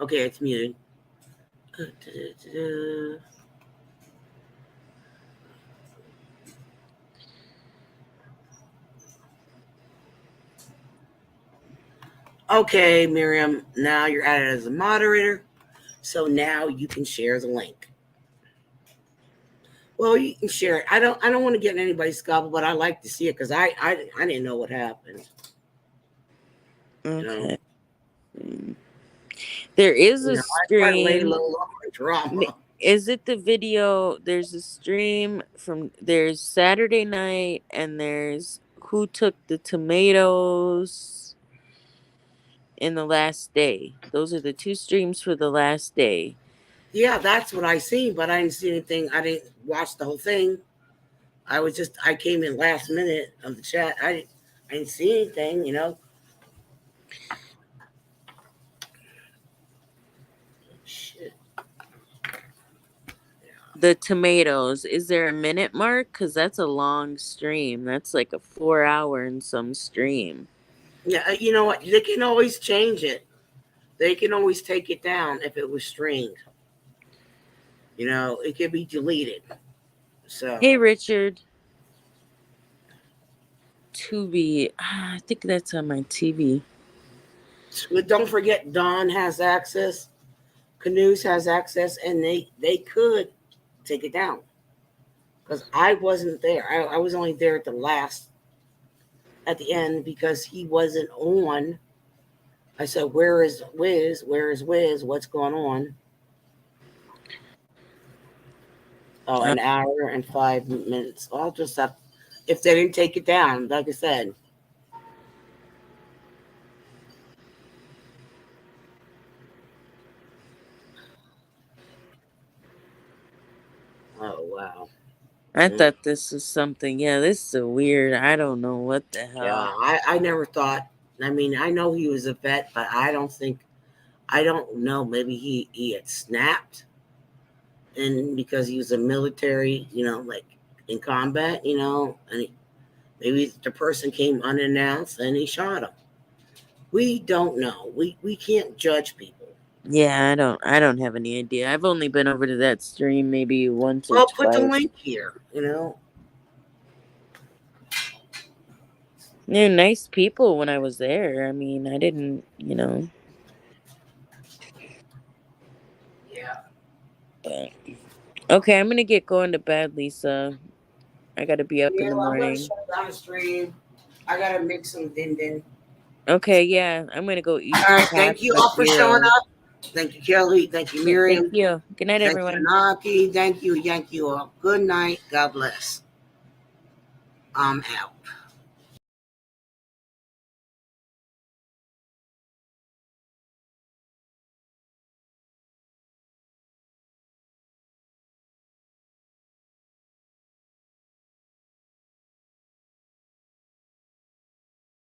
Okay, it's muted. Okay, Miriam, now you're added as a moderator. So now you can share the link. Well, you can share it. I don't want to get in anybody's scalp, but I like to see it because I didn't know what happened. Okay. There is a stream. Drama. Is it the video? There's a stream there's Saturday night and there's who took the tomatoes in the last day. Those are the two streams for the last day. Yeah, that's what I seen, but I didn't see anything. I didn't watch the whole thing. I came in last minute of the chat. I didn't see anything, Shit. The tomatoes, is there a minute mark? Because that's a long stream. That's like a 4 hour and some stream. Yeah, you know what? They can always change it. They can always take it down if it was streamed. You know, it could be deleted. So, Hey, Richard. Tubi. I think that's on my TV. but don't forget, Don has access, Canoes has access, and they could take it down. Because I wasn't there. I was only there at the end because he wasn't on. I said, "Where is Wiz? Where is Wiz? What's going on?" Oh, an hour and 5 minutes. I'll just have, if they didn't take it down, like I said. Oh, wow. I thought this was something. Yeah, this is weird. I don't know what the hell. Yeah, I never thought. I mean, I know he was a vet, but I don't know. Maybe he had snapped, and because he was a military, like in combat, and maybe the person came unannounced and he shot him. We don't know. We can't judge people. Yeah, I don't have any idea. I've only been over to that stream maybe once or Well, twice. put the link here. They're nice people when I was there. I mean, I didn't, Yeah. But okay, I'm gonna get going to bed, Lisa. I gotta be up in the I'm gonna morning. shut down the stream. I gotta make some din din. Okay, yeah, I'm gonna go eat. All right, thank you all for showing up. Thank you, Kelly. Thank you, Miriam. Thank you. Good night, everyone. Thank you, Naki. Thank you all. Good night. God bless. I'm out.